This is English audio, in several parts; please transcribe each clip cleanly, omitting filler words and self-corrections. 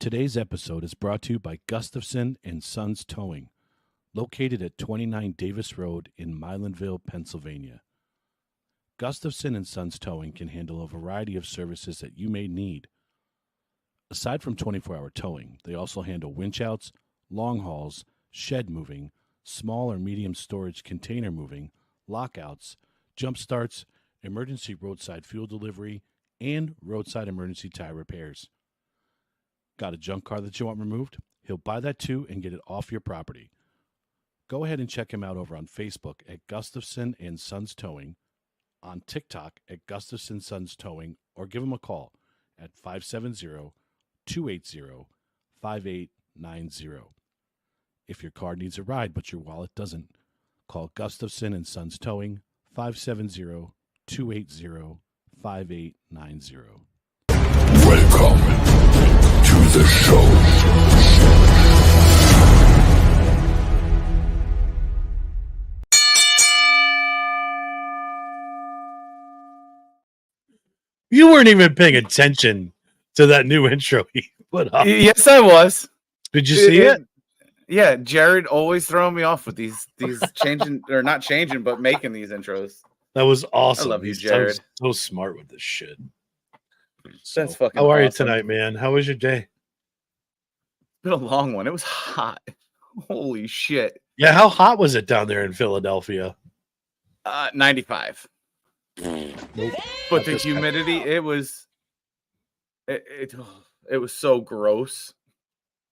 Today's episode is brought to you by Gustafson and Sons Towing, located at 29 Davis Road in Milanville, Pennsylvania. Gustafson and Sons Towing can handle a variety of services that you may need. Aside from 24-hour towing, they also handle winch outs, long hauls, shed moving, small or medium storage container moving, lockouts, jump starts, emergency roadside fuel delivery, and roadside emergency tire repairs. Got a junk car that you want removed? He'll buy that too and get it off your property. Go ahead and check him out over on Facebook at Gustafson and Sons Towing, on TikTok at Gustafson Sons Towing, or give him a call at 570-280-5890. If your car needs a ride but your wallet doesn't, call Gustafson and Sons Towing, 570-280-5890. Welcome to the show. You weren't even paying attention to that new intro he put up. Yes, I was. Did you see it? Yeah, Jared always throwing me off with these changing or not changing, but making these intros. That was awesome. I love you, He's Jared. So smart with this shit. That's fucking How are you awesome. tonight, man? How was your day? It's been a long one. It was hot. Holy shit. Yeah, how hot was it down there in Philadelphia? 95. Nope. But Not the this guy. humidity, it was so gross.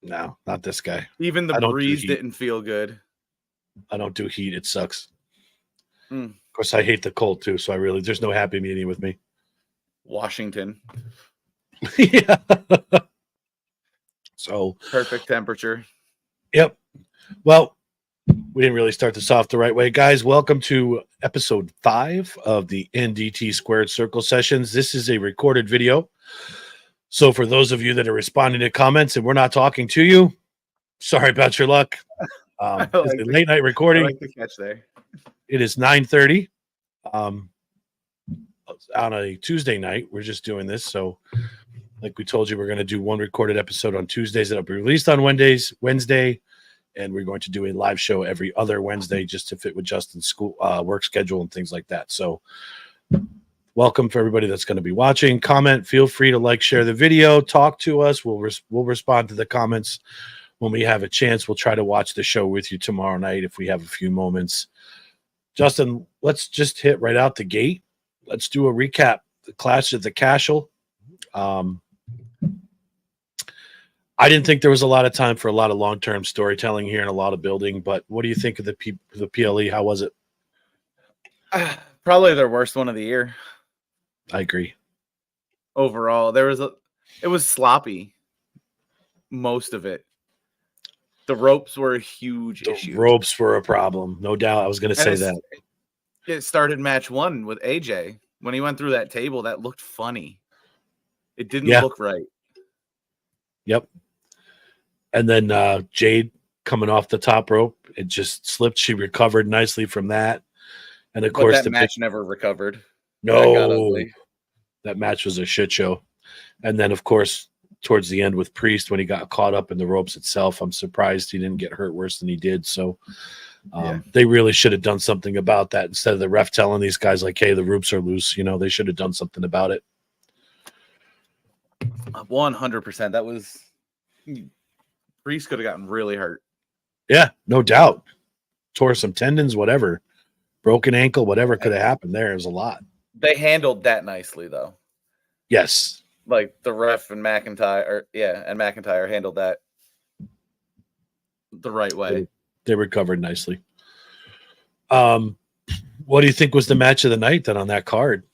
No, not this guy. Even I the don't do breeze heat. didn't feel good. I don't do heat. It sucks. Mm. Of course, I hate the cold too. So there's no happy medium with me. Washington, Yeah. So, perfect temperature. yep. Well, we didn't really start this off the right way. Guys, welcome to episode 5 of the NDT Squared Circle Sessions. This is a recorded video. So for those of you that are responding to comments and we're not talking to you, sorry about your luck. It's a late night I recording. like the catch there. It is 9:30 on a Tuesday night. We're just doing this. So like we told you, we're going to do one recorded episode on Tuesdays that'll be released on Wednesday. And we're going to do a live show every other Wednesday just to fit with Justin's school work schedule and things like that. So welcome for everybody that's going to be watching. Comment, feel free to like, share the video, talk to us. We'll respond to the comments when we have a chance. We'll try to watch the show with you tomorrow night if we have a few moments. Justin, let's just hit right out the gate. Let's do a recap. The Clash at the Castle. I didn't think there was a lot of time for a lot of long-term storytelling here and a lot of building, but what do you think of the PLE? How was it? Probably their worst one of the year. I agree. Overall, it was sloppy. Most of it. The ropes were a huge issue. The ropes were a problem, no doubt. I was going to say that. It started match 1 with AJ. When he went through that table, that looked funny. It didn't look right. Yep. And then Jade coming off the top rope, it just slipped. She recovered nicely from that. And of course, that match never recovered. No, that match was a shit show. And then, of course, towards the end with Priest, when he got caught up in the ropes itself, I'm surprised he didn't get hurt worse than he did. So they really should have done something about that instead of the ref telling these guys like, hey, the ropes are loose. You know, they should have done something about it. 100%. That was Priest could have gotten really hurt. Yeah, no doubt. Tore some tendons, whatever. Broken ankle, whatever could have happened there. It was a lot. They handled that nicely, though. Yes. Like the ref and McIntyre handled that the right way. They recovered nicely. What do you think was the match of the night then on that card?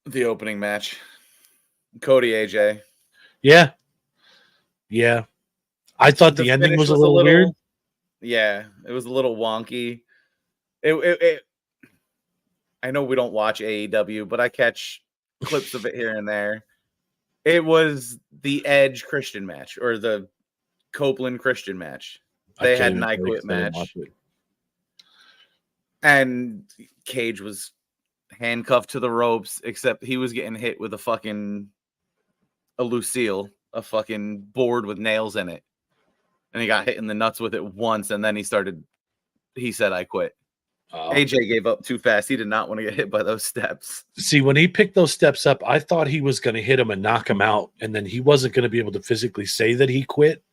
The opening match. Cody AJ. Yeah. Yeah. I thought the ending was a little weird. Yeah, it was a little wonky. I know we don't watch AEW, but I catch clips of it here and there. It was the Edge Christian match or the Copeland Christian match. They had an I Quit match. And Cage was handcuffed to the ropes, except he was getting hit with a Lucille. a fucking board with nails in it. And he got hit in the nuts with it once, and then he said, I quit. Oh. AJ gave up too fast. He did not want to get hit by those steps. See, when he picked those steps up, I thought he was going to hit him and knock him out, and then he wasn't going to be able to physically say that he quit.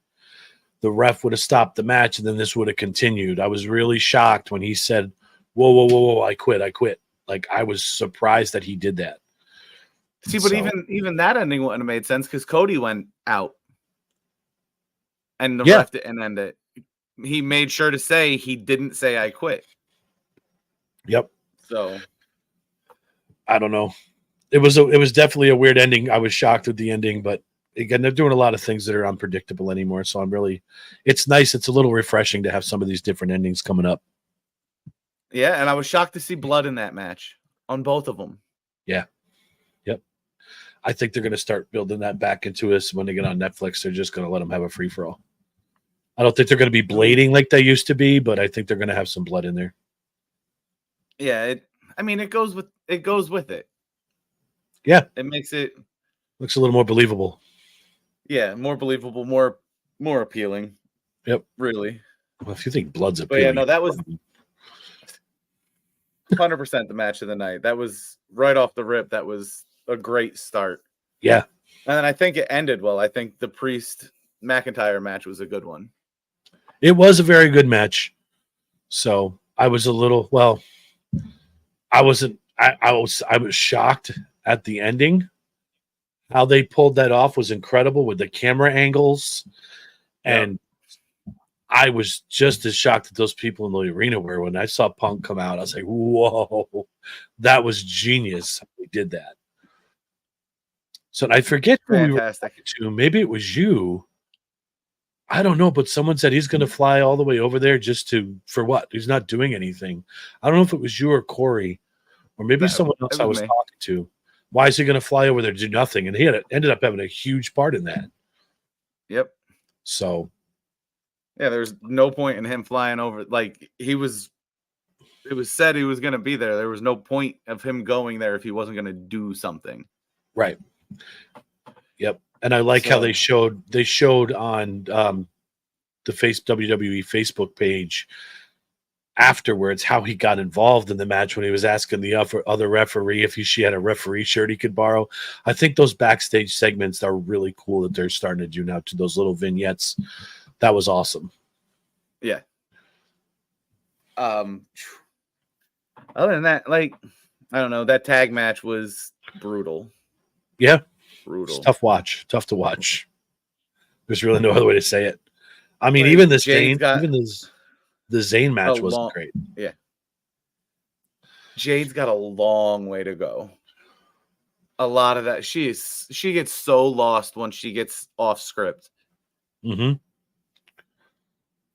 The ref would have stopped the match, and then this would have continued. I was really shocked when he said, whoa, whoa, whoa, whoa, I quit. Like, I was surprised that he did that. See, but even that ending wouldn't have made sense because Cody went out. And the ref didn't end it. He made sure to say he didn't say I quit. Yep. So I don't know. It was definitely a weird ending. I was shocked with the ending, but again, they're doing a lot of things that are unpredictable anymore. So it's nice. It's a little refreshing to have some of these different endings coming up. Yeah, and I was shocked to see blood in that match on both of them. Yeah. Yep. I think they're going to start building that back into us when they get on Netflix. They're just going to let them have a free for all. I don't think they're going to be blading like they used to be, but I think they're going to have some blood in there. Yeah, it goes with it. Yeah, it makes it looks a little more believable. Yeah, more believable, more appealing. Yep, really. Well, if you think blood's appealing, but yeah, no, that was 100% the match of the night. That was right off the rip. That was a great start. Yeah, and then I think it ended well. I think the Priest McIntyre match was a good one. It was a very good match. So I was a little I wasn't. I was shocked at the ending. How they pulled that off was incredible with the camera angles, and I was just as shocked that those people in the arena were when I saw Punk come out. I was like, "Whoa, that was genius! They did that." So I forget who we were talking to. Maybe it was you. I don't know, but someone said he's going to fly all the way over there for what? He's not doing anything. I don't know if it was you or Corey, or maybe someone else I was talking to. Why is he going to fly over there to do nothing? And he ended up having a huge part in that. Yep. So, yeah, there's no point in him flying over. Like it was said he was going to be there. There was no point of him going there if he wasn't going to do something. Right. Yep. And I like how they showed on the WWE Facebook page afterwards how he got involved in the match when he was asking the other referee if she had a referee shirt he could borrow. I think those backstage segments are really cool that they're starting to do now, to those little vignettes. That was awesome. Yeah. Other than that, like, I don't know, that tag match was brutal. Yeah. Brutal. It's tough to watch. There's really no other way to say it. I mean, even the Zayn match wasn't great. Yeah. Jade's got a long way to go. A lot of that. She gets so lost when she gets off script. Mm-hmm.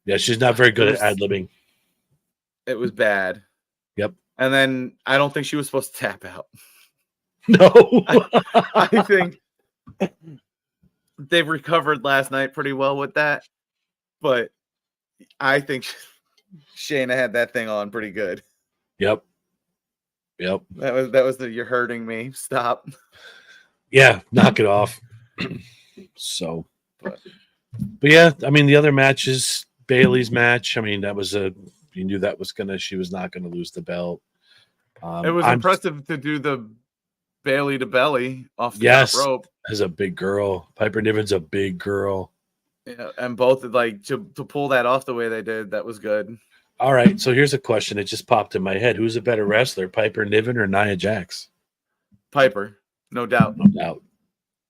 Yeah, she's not very good at ad-libbing. It was bad. Yep. And then I don't think she was supposed to tap out. No. I think they've recovered last night pretty well with that. But I think Shayna had that thing on pretty good. Yep. That was the "you're hurting me." Stop. Yeah, knock it off. So, but yeah, I mean, the other matches, Bayley's match. I mean, you knew she was not gonna lose the belt. It was impressive to do the Bayley to belly off the top rope. As a big girl, Piper Niven's a big girl. Yeah, and both to pull that off the way they did, that was good. All right, so here's a question that just popped in my head: who's a better wrestler, Piper Niven or Nia Jax? Piper, no doubt. No doubt.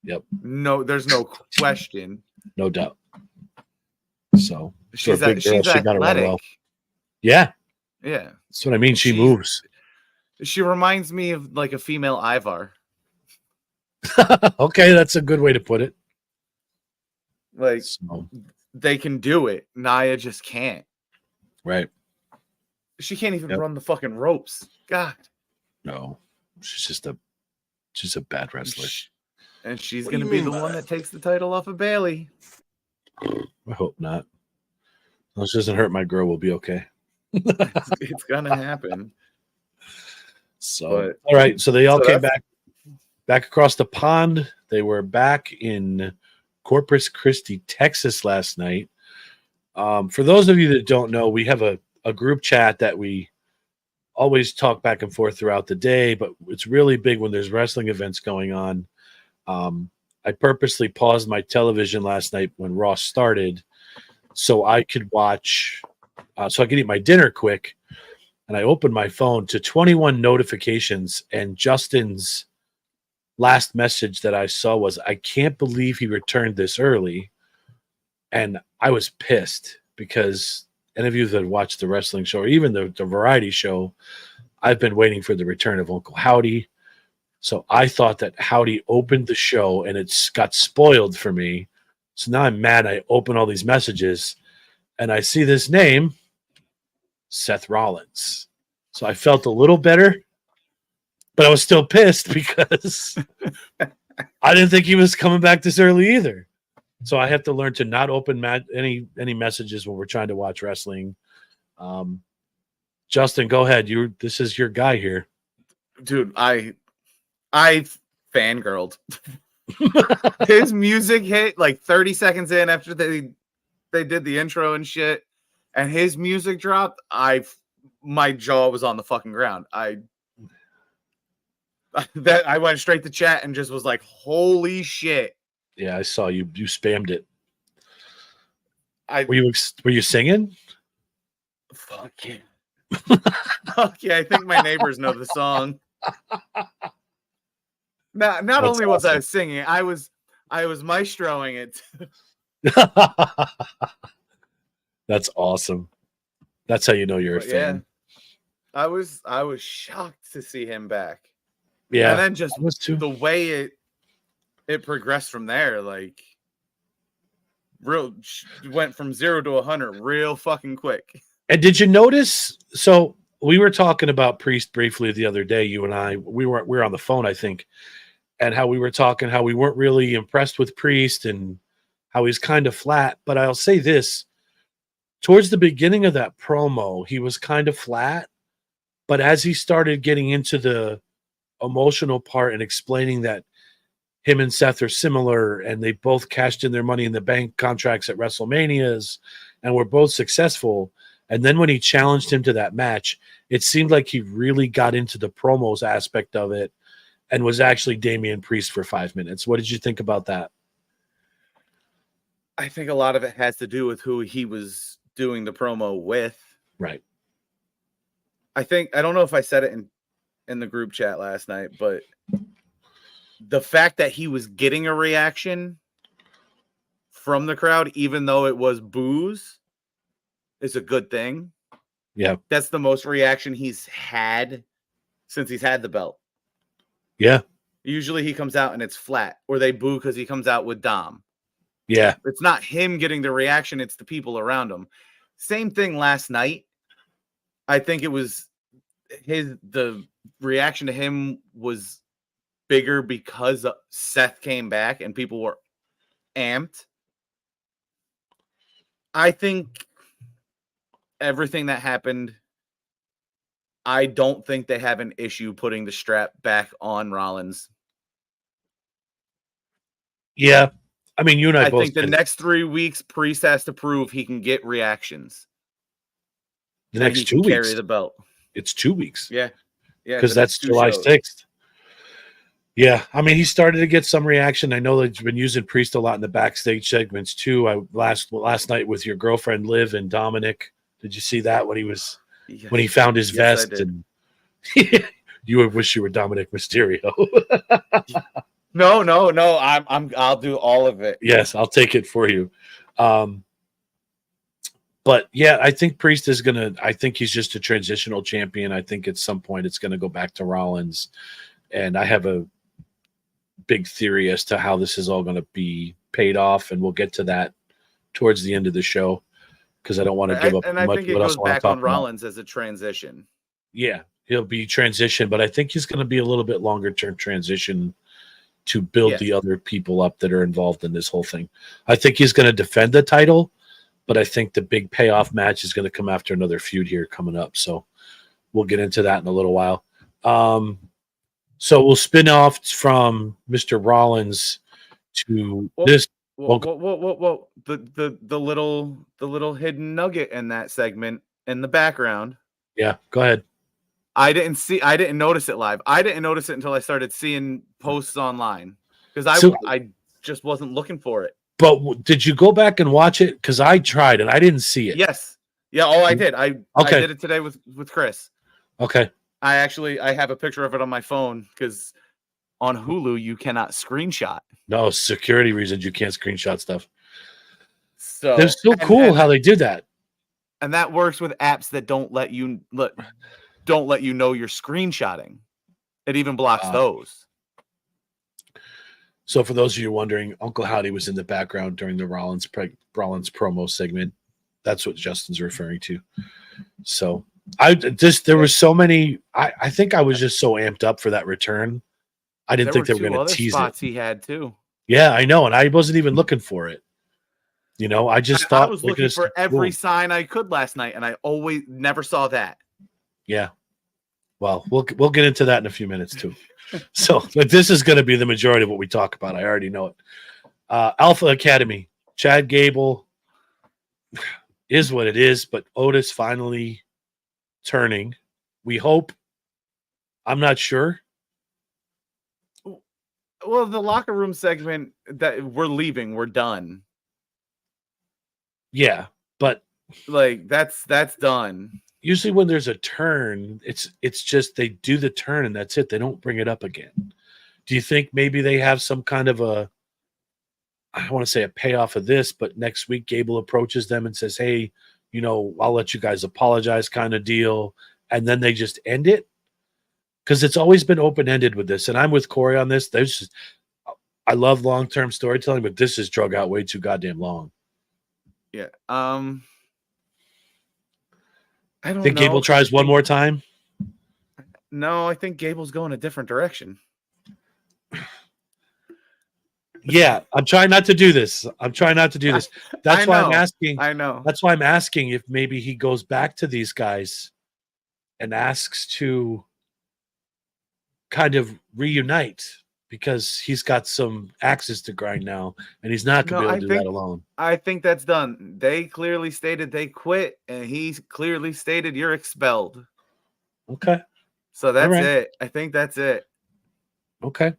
Yep. No, there's no question. No doubt. So she's a big girl. She got to run well. Yeah. Yeah. That's what I mean. She moves. She reminds me of like a female Ivar. Okay, that's a good way to put it. Like they can do it. Nia just can't. Right. She can't even run the fucking ropes. God. No. She's a bad wrestler. And she's going to be the one that takes the title off of Bayley. I hope not. As long as it doesn't hurt my girl, we'll be okay. It's going to happen. So, all right. So they all came back across the pond. They were back in Corpus Christi, Texas last night. For those of you that don't know, we have a group chat that we always talk back and forth throughout the day, but it's really big when there's wrestling events going on. I purposely paused my television last night when Raw started so I could watch, so I could eat my dinner quick. And I opened my phone to 21 notifications, and Justin's last message that I saw was, "I can't believe he returned this early." And I was pissed because any of you that watch the wrestling show or even the variety show, I've been waiting for the return of Uncle Howdy. So I thought that Howdy opened the show and it's got spoiled for me. So now I'm mad. I open all these messages and I see this name, Seth Rollins. So I felt a little better, but I was still pissed because I didn't think he was coming back this early either. So I have to learn to not open any messages when we're trying to watch wrestling. Justin, go ahead. This is your guy here. Dude, I fangirled. His music hit like 30 seconds in after they did the intro and shit, and his music dropped. My jaw was on the fucking ground. I went straight to chat and just was like, "Holy shit!" Yeah, I saw you. You spammed it. Were you singing? Fuck yeah. Fuck yeah, I think my neighbors know the song. Not That's only was awesome. I singing, I was maestroing it. That's awesome. That's how you know you're a fan. Yeah, I was shocked to see him back. Yeah, and then just the way it progressed from there, like went from 0 to 100 real fucking quick. And did you notice? So we were talking about Priest briefly the other day. You and I, we were on the phone, I think, and how we were talking how we weren't really impressed with Priest and how he's kind of flat. But I'll say this: towards the beginning of that promo, he was kind of flat. But as he started getting into the emotional part and explaining that him and Seth are similar and they both cashed in their Money in the Bank contracts at WrestleManias and were both successful. And then when he challenged him to that match, it seemed like he really got into the promos aspect of it and was actually Damian Priest for 5 minutes. What did you think about that? I think a lot of it has to do with who he was doing the promo with. Right. I don't know if I said it in the group chat last night, but the fact that he was getting a reaction from the crowd, even though it was boos, is a good thing. Yeah. That's the most reaction he's had since he's had the belt. Yeah. Usually he comes out and it's flat, or they boo because he comes out with Dom. Yeah. It's not him getting the reaction, it's the people around him. Same thing last night. I think it was the reaction to him was bigger because Seth came back and people were amped. I think everything that happened, I don't think they have an issue putting the strap back on Rollins. Yeah. I mean, you and I both think the next 3 weeks, Priest has to prove he can get reactions. The next 2 weeks. Carry the belt. It's 2 weeks. Yeah. Yeah. Because that's July 6th. Yeah. I mean, he started to get some reaction. I know that he's been using Priest a lot in the backstage segments too. Last night with your girlfriend Liv and Dominic. Did you see that when he found his vest and you would wish you were Dominic Mysterio? No. I'll do all of it. Yes, I'll take it for you. But yeah, I think Priest is I think he's just a transitional champion. I think at some point it's gonna go back to Rollins. And I have a big theory as to how this is all gonna be paid off, and we'll get to that towards the end of the show because I don't want to give up too much. And I think it goes back on Rollins as a transition. Yeah, he'll be transition, but I think he's going to be a little bit longer term transition to build the other people up that are involved in this whole thing. I think he's going to defend the title, but I think the big payoff match is going to come after another feud here coming up. So we'll get into that in a little while. So we'll spin off from Mr. Rollins to this. Whoa, whoa, whoa, whoa, whoa. The little hidden nugget in that segment in the background. Yeah, go ahead. I didn't notice it live. I didn't notice it until I started seeing posts online because I just wasn't looking for it. But did you go back and watch it? Because I tried and I didn't see it. Yes. Yeah. Oh, I did. I did it today with Chris. Okay. I have a picture of it on my phone because on Hulu you cannot screenshot. No, security reasons you can't screenshot stuff. So it's so cool how they did that. And that works with apps that don't let you know you're screenshotting. It even blocks those. So for those of you wondering, Uncle Howdy was in the background during the Rollins promo segment. That's what Justin's referring to. So there was so many. I think I was just so amped up for that return. I didn't think they were going to tease spots it. He had too. Yeah, I know, and I wasn't even looking for it. I just thought I was looking for every sign I could last night, and I never saw that. Yeah. Well, we'll get into that in a few minutes too. So, but this is going to be the majority of what we talk about. I already know it. Alpha Academy, Chad Gable is what it is, but Otis finally turning. We hope. I'm not sure. Well, the locker room segment that we're leaving, we're done. Yeah, but like that's done. Usually when there's a turn, it's just they do the turn and that's it. They don't bring it up again. Do you think maybe they have some kind of I don't want to say a payoff of this, but next week Gable approaches them and says, hey, I'll let you guys apologize kind of deal. And then they just end it? Because it's always been open-ended with this. And I'm with Corey on this. I love long-term storytelling, but this is drug out way too goddamn long. Yeah. I don't think know. Gable tries one more time? No, I think Gable's going a different direction. Yeah, I'm trying not to do this. That's why I'm asking. I know. That's why I'm asking if maybe he goes back to these guys and asks to kind of reunite because he's got some axes to grind now and he's not going to be able to do that alone. I think that's done. They clearly stated they quit and he clearly stated you're expelled. Okay. So that's it. I think that's it. Okay.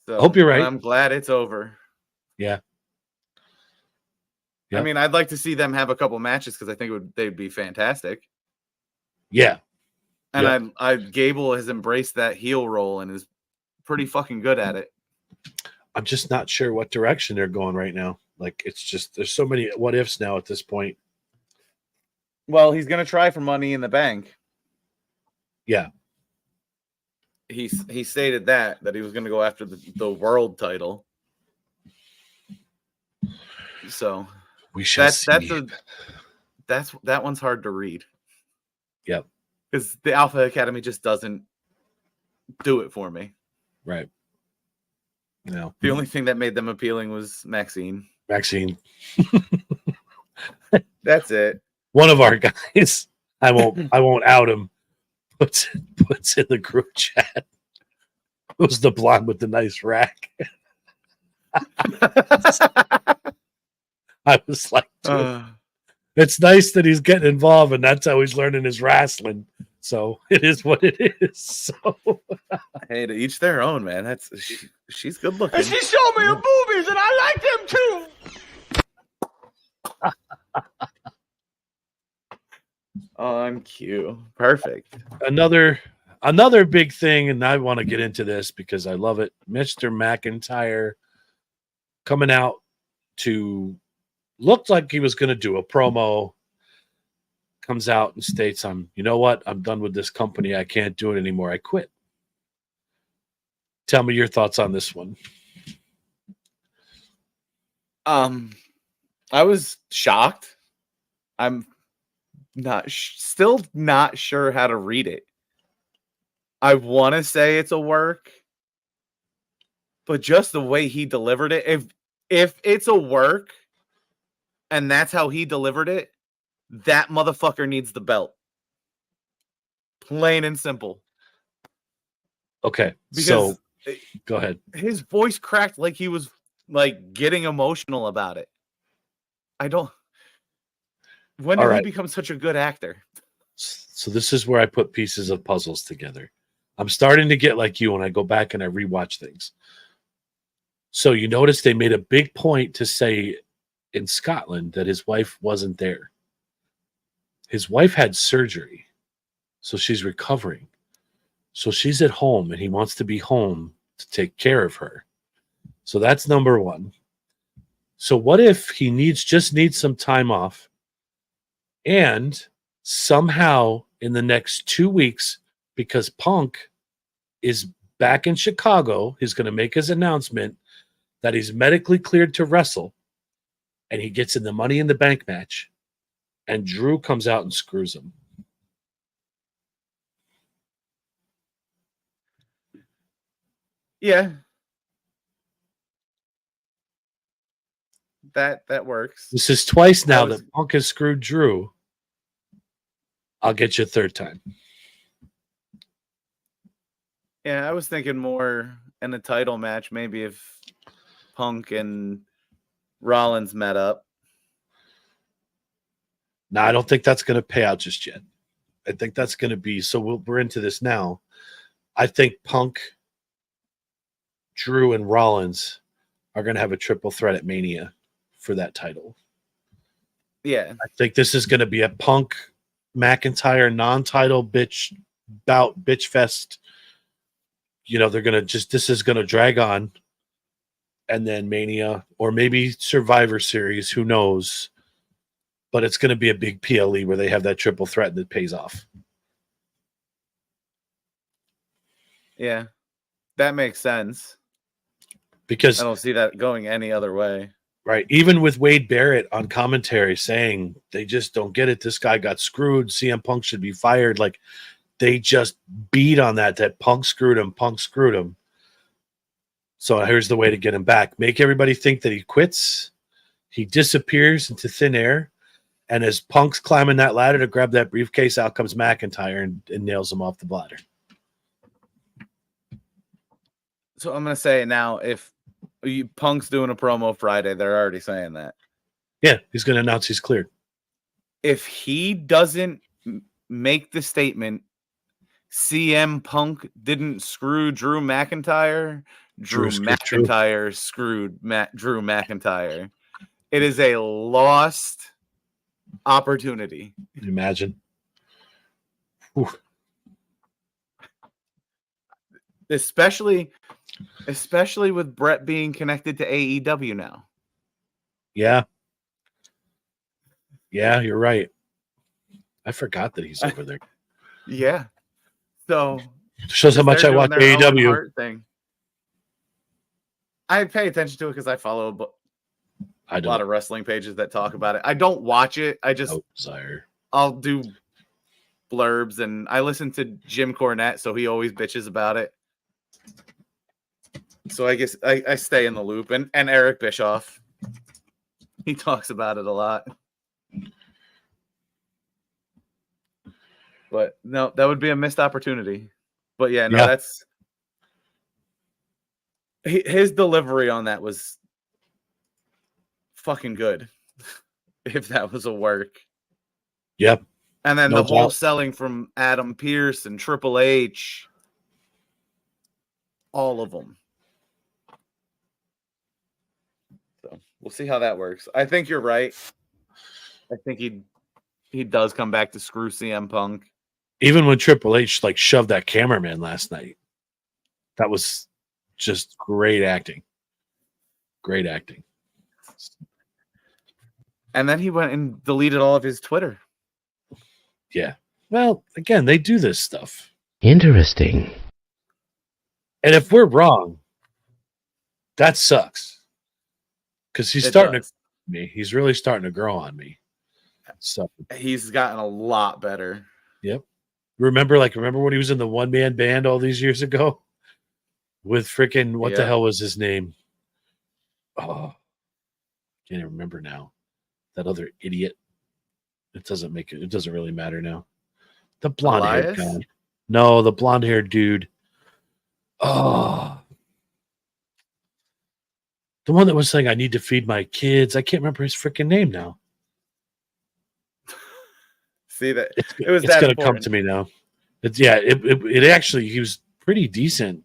So I hope you're right. I'm glad it's over. Yeah. Yep. I mean, I'd like to see them have a couple matches because I think they'd be fantastic. Yeah. And Gable has embraced that heel role and is pretty fucking good at it. I'm just not sure what direction they're going right now. Like, it's just, there's so many what ifs now at this point. Well, he's going to try for Money in the Bank. Yeah. He stated that he was going to go after the world title. So we shall see. That one's hard to read. Yep. Because the Alpha Academy just doesn't do it for me. Right. No. The only thing that made them appealing was Maxine. That's it. One of our guys, I won't out him, puts in the group chat. It was the blonde with the nice rack. I was like, it's nice that he's getting involved, and that's how he's learning his wrestling. So it is what it is. So hey, to each their own, man. She's good looking. And she showed me her boobies, and I like them too. On cue. Perfect. Another big thing, and I want to get into this because I love it. Mr. McIntyre coming out to looked like he was going to do a promo. Comes out and states, you know what? I'm done with this company. I can't do it anymore. I quit. Tell me your thoughts on this one. I was shocked. I'm still not sure how to read it. I want to say it's a work, but just the way he delivered it, if it's a work and that's how he delivered it, that motherfucker needs the belt. Plain and simple. Okay. So go ahead. His voice cracked like he was like getting emotional about it. I don't. When All did he right. become such a good actor? So this is where I put pieces of puzzles together. I'm starting to get like you when I go back and I rewatch things. So you notice they made a big point to say in Scotland that his wife wasn't there. His wife had surgery, so she's recovering. So she's at home and he wants to be home to take care of her. So that's number one. So what if he just needs some time off and somehow in the next 2 weeks, because Punk is back in Chicago, he's going to make his announcement that he's medically cleared to wrestle, and he gets in the Money in the Bank match, and Drew comes out and screws him. Yeah. That works. This is twice now that Punk has screwed Drew. I'll get you a third time. Yeah, I was thinking more in a title match, maybe if Punk and Rollins met up. Now, I don't think that's going to pay out just yet. I think that's going to be, so we're into this now. I think Punk, Drew, and Rollins are going to have a triple threat at Mania for that title. Yeah. I think this is going to be a Punk McIntyre non-title bitch fest. You know, they're going to this is going to drag on, and then Mania or maybe Survivor Series, who knows, but it's going to be a big PLE where they have that triple threat that pays off. Yeah, that makes sense. Because I don't see that going any other way. Right. Even with Wade Barrett on commentary saying they just don't get it. This guy got screwed. CM Punk should be fired. Like, they just beat on that Punk screwed him. So here's the way to get him back. Make everybody think that he quits. He disappears into thin air. And as Punk's climbing that ladder to grab that briefcase, out comes McIntyre and nails him off the ladder. So I'm going to say now, if Punk's doing a promo Friday, they're already saying that. Yeah, he's going to announce he's cleared. If he doesn't make the statement, CM Punk didn't screw Drew McIntyre, Drew McIntyre screwed Drew McIntyre, it is a lost opportunity. Can you imagine? Whew. Especially with Brett being connected to AEW now. Yeah. Yeah, you're right. I forgot that he's over there. Yeah. So shows how much I watch AEW. Thing. I pay attention to it because I follow a lot of wrestling pages that talk about it. I don't watch it. I just I'll do blurbs, and I listen to Jim Cornette, so he always bitches about it. So I guess I stay in the loop. And Eric Bischoff, he talks about it a lot. But no, that would be a missed opportunity. But yeah, no, that's his delivery on that was fucking good. If that was a work. Yep. And then the whole selling from Adam Pearce and Triple H, all of them. So we'll see how that works. I think you're right. I think he does come back to screw CM Punk. Even when Triple H shoved that cameraman last night, that was just great acting. Great acting. And then he went and deleted all of his Twitter. Yeah. Well, again, they do this stuff. Interesting. And if we're wrong, that sucks. Because he's starting to me. He's really starting to grow on me. So he's gotten a lot better. Yep. Remember when he was in the one-man band all these years ago? With freaking what the hell was his name? Oh, can't even remember now. That other idiot. It doesn't really matter now. The blonde-haired guy. No, the blonde-haired dude. Oh. The one that was saying, I need to feed my kids. I can't remember his freaking name now. See that? It's It was it's that going to come important. to me now. It actually, he was pretty decent.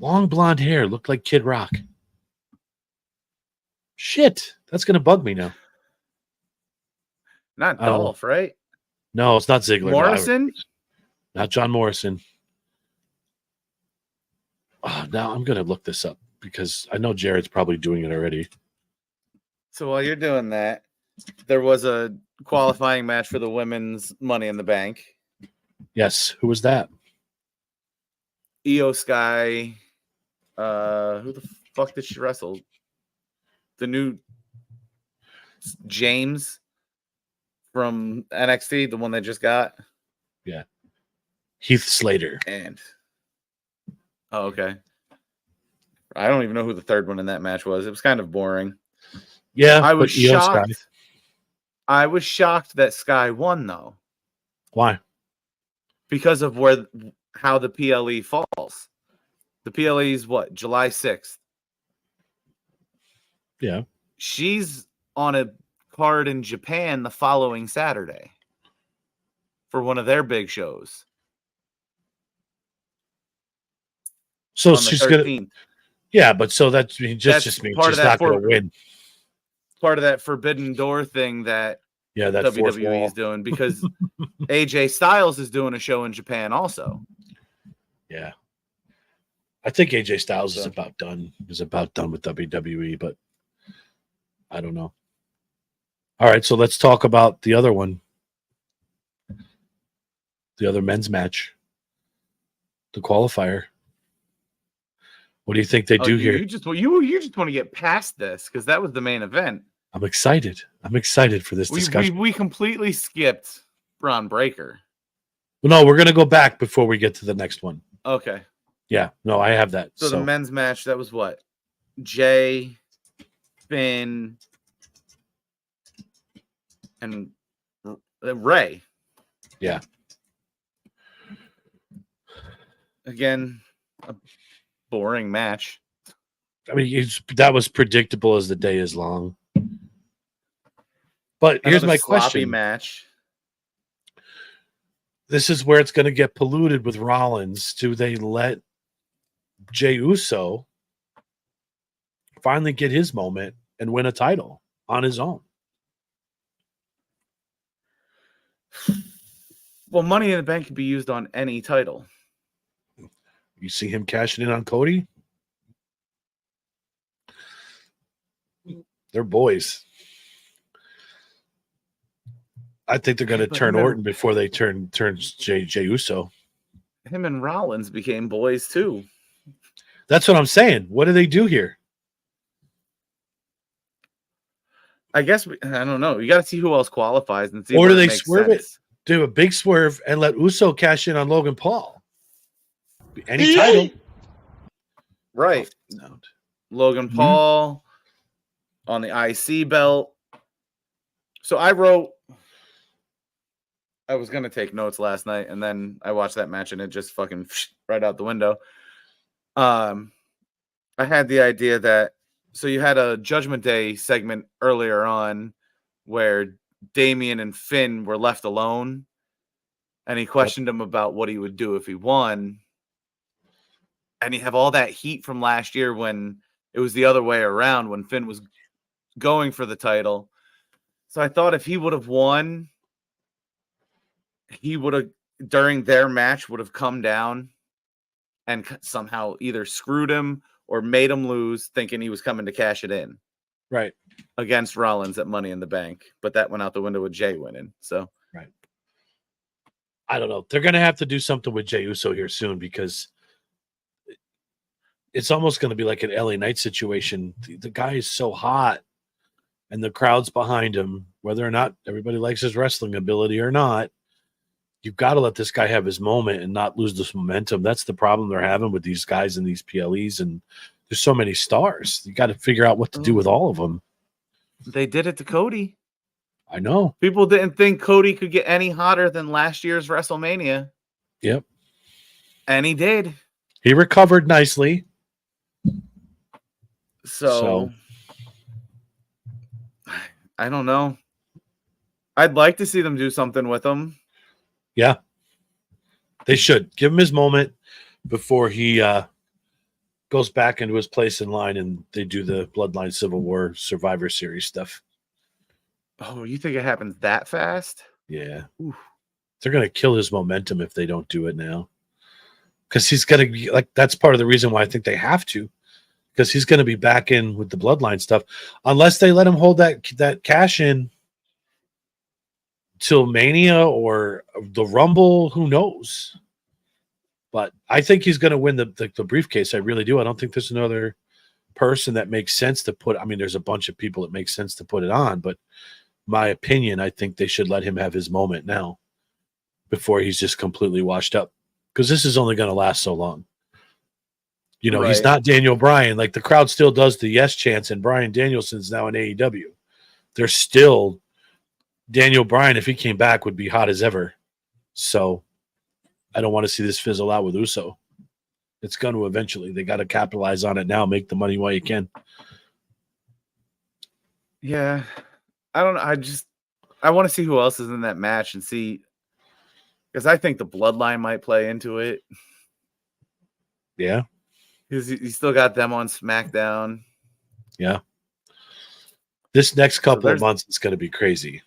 Long blonde hair, looked like Kid Rock. Shit, that's going to bug me now. Not I don't know. Dolph, right? No, it's not Ziggler. Morrison? No, not John Morrison. Oh, now I'm going to look this up because I know Jared's probably doing it already. So while you're doing that, there was a qualifying match for the women's Money in the Bank. Yes, who was that? Io Sky. Who the fuck did she wrestle? The new James from NXT, the one they just got. Yeah, Heath Slater. And okay. I don't even know who the third one in that match was. It was kind of boring. Yeah, I was but Io Sky. shocked. I was shocked that Sky won though, Why? because of how the PLE falls. The PLE is what? July 6th. Yeah. She's on a card in Japan the following Saturday for one of their big shows. So on the she's 13th. gonna. Yeah, but so that's just means part of she's that not gonna win. Part of that forbidden door thing that that WWE is doing, because AJ Styles is doing a show in Japan also. Yeah. I think AJ Styles is about done with WWE, but I don't know. All right, so let's talk about the other one. The other men's match. The qualifier. What do you think they do here? You just want to get past this because that was the main event. I'm excited. I'm excited for this discussion. We completely skipped Braun Breaker. Well, no, we're going to go back before we get to the next one. Okay. Yeah, no, I have that. So the men's match, that was what? Jay, Finn, and Ray. Yeah. Again, a boring match. I mean, that was predictable as the day is long. But here's my question. Match. This is where it's going to get polluted with Rollins. Do they let Jey Uso finally get his moment and win a title on his own? Well, Money in the Bank can be used on any title. You see him cashing in on Cody? They're boys. I think they're going to turn Orton before they turn Jey Uso. Him and Rollins became boys too. That's what I'm saying. What do they do here? I guess I don't know. You got to see who else qualifies and see. Or do they swerve it? Do a big swerve and let Uso cash in on Logan Paul? Any title, right? Logan Paul on the IC belt. So I was going to take notes last night, and then I watched that match, and it just fucking right out the window. I had the idea that, so you had a Judgment Day segment earlier on where Damian and Finn were left alone, and he questioned him about what he would do if he won. And you have all that heat from last year when it was the other way around, when Finn was going for the title. So I thought if he would have won, he would have, during their match, would have come down and somehow either screwed him or made him lose, thinking he was coming to cash it in. Right. Against Rollins at Money in the Bank. But that went out the window with Jay winning. So, right. I don't know. They're going to have to do something with Jey Uso here soon, because it's almost going to be like an LA Knight situation. The guy is so hot, and the crowd's behind him, whether or not everybody likes his wrestling ability or not. You've got to let this guy have his moment and not lose this momentum. That's the problem they're having with these guys and these PLEs. And there's so many stars. You got to figure out what to do with all of them. They did it to Cody. I know. People didn't think Cody could get any hotter than last year's WrestleMania. Yep. And he did. He recovered nicely. So I don't know. I'd like to see them do something with him. Yeah. They should give him his moment before he goes back into his place in line and they do the Bloodline Civil War Survivor Series stuff. Oh, you think it happens that fast? Yeah. Oof. They're going to kill his momentum if they don't do it now. Because he's going to be like, that's part of the reason why I think they have to. Because he's going to be back in with the Bloodline stuff. Unless they let him hold that cash in till Mania or the Rumble, who knows? But I think he's going to win the briefcase. I really do. I don't think there's another person that makes sense to put. I mean, there's a bunch of people that make sense to put it on, but my opinion, I think they should let him have his moment now before he's just completely washed up. Because this is only going to last so long. You know, he's not Daniel Bryan. Like, the crowd still does the yes chants, and Bryan Danielson's now in AEW. They're still Daniel Bryan, if he came back, would be hot as ever. So I don't want to see this fizzle out with Uso. It's going to eventually. They got to capitalize on it now. Make the money while you can. Yeah. I don't know. I want to see who else is in that match and see, because I think the Bloodline might play into it. Yeah. Because you still got them on SmackDown. Yeah. This next couple of months is going to be crazy.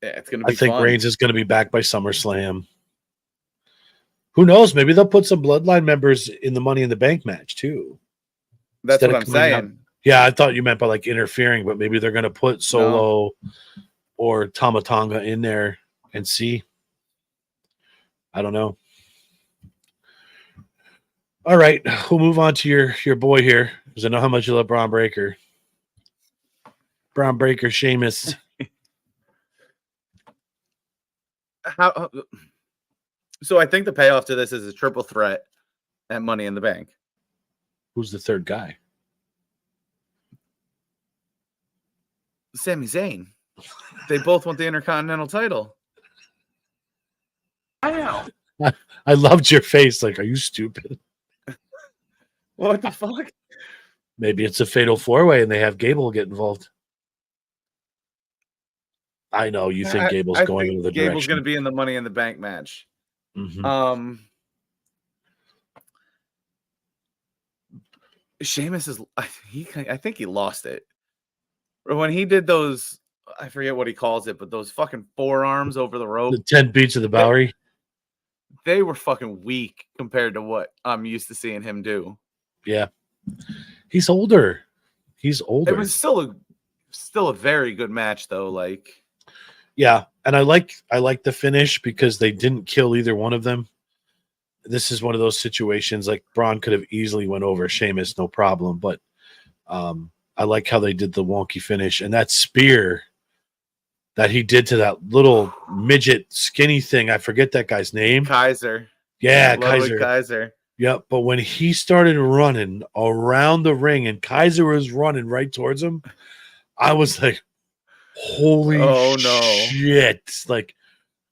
Yeah, it's going to be I think fun. Reigns is going to be back by SummerSlam. Who knows? Maybe they'll put some Bloodline members in the Money in the Bank match, too. That's what I'm saying. Yeah, I thought you meant by like interfering, but maybe they're going to put Solo or Tama Tonga in there and see. I don't know. All right, we'll move on to your boy here, because I know how much you love Braun Breaker. Braun Breaker, Sheamus. So I think the payoff to this is a triple threat at Money in the Bank. Who's the third guy? Sami Zayn. They both want the Intercontinental title. Wow. I loved your face. Like, are you stupid? What the fuck? Maybe it's a fatal four-way and they have Gable get involved. I know you think Gable's going into the direction. Gable's going to be in the Money in the Bank match. Mm-hmm. Sheamus is. I think he lost it when he did those. I forget what he calls it, but those fucking forearms over the rope. The 10 beats of the Bowery. They were fucking weak compared to what I'm used to seeing him do. Yeah, he's older. He's older. It was still a very good match, though. Like, yeah, and I like the finish because they didn't kill either one of them. This is one of those situations like Braun could have easily went over Sheamus, no problem. But I like how they did the wonky finish, and that spear that he did to that little midget skinny thing. I forget that guy's name. Kaiser. Yeah, Kaiser. Yep, but when he started running around the ring and Kaiser was running right towards him, I was like, holy shit. Like,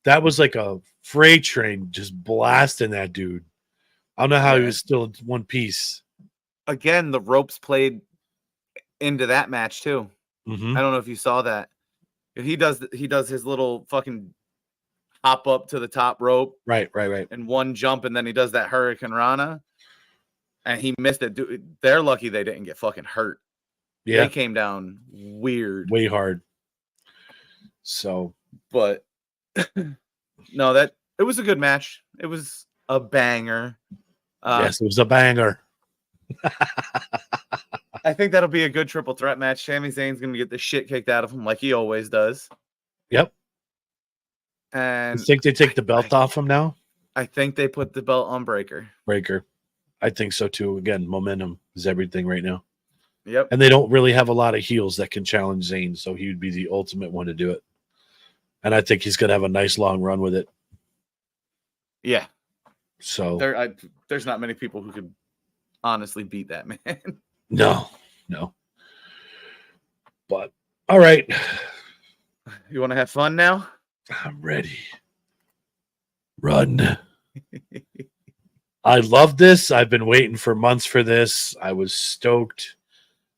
that was like a freight train just blasting that dude. I don't know how he was still in one piece. Again, the ropes played into that match too. Mm-hmm. I don't know if you saw that. He does his little fucking hop up to the top rope. Right. And one jump, and then he does that Hurricane Rana. And he missed it. Dude, they're lucky they didn't get fucking hurt. Yeah. They came down weird. Way hard. So. But no, it was a good match. It was a banger. Yes, it was a banger. I think that'll be a good triple threat match. Sami Zayn's going to get the shit kicked out of him like he always does. Yep. And you think they take the belt off him now? I think they put the belt on Breaker. I think so too. Again, momentum is everything right now. Yep. And they don't really have a lot of heels that can challenge Zayn, so he would be the ultimate one to do it. And I think he's going to have a nice long run with it. Yeah. So there's not many people who could honestly beat that man. No. But all right. You want to have fun now? I'm ready. Run. I love this. I've been waiting for months for this. I was stoked.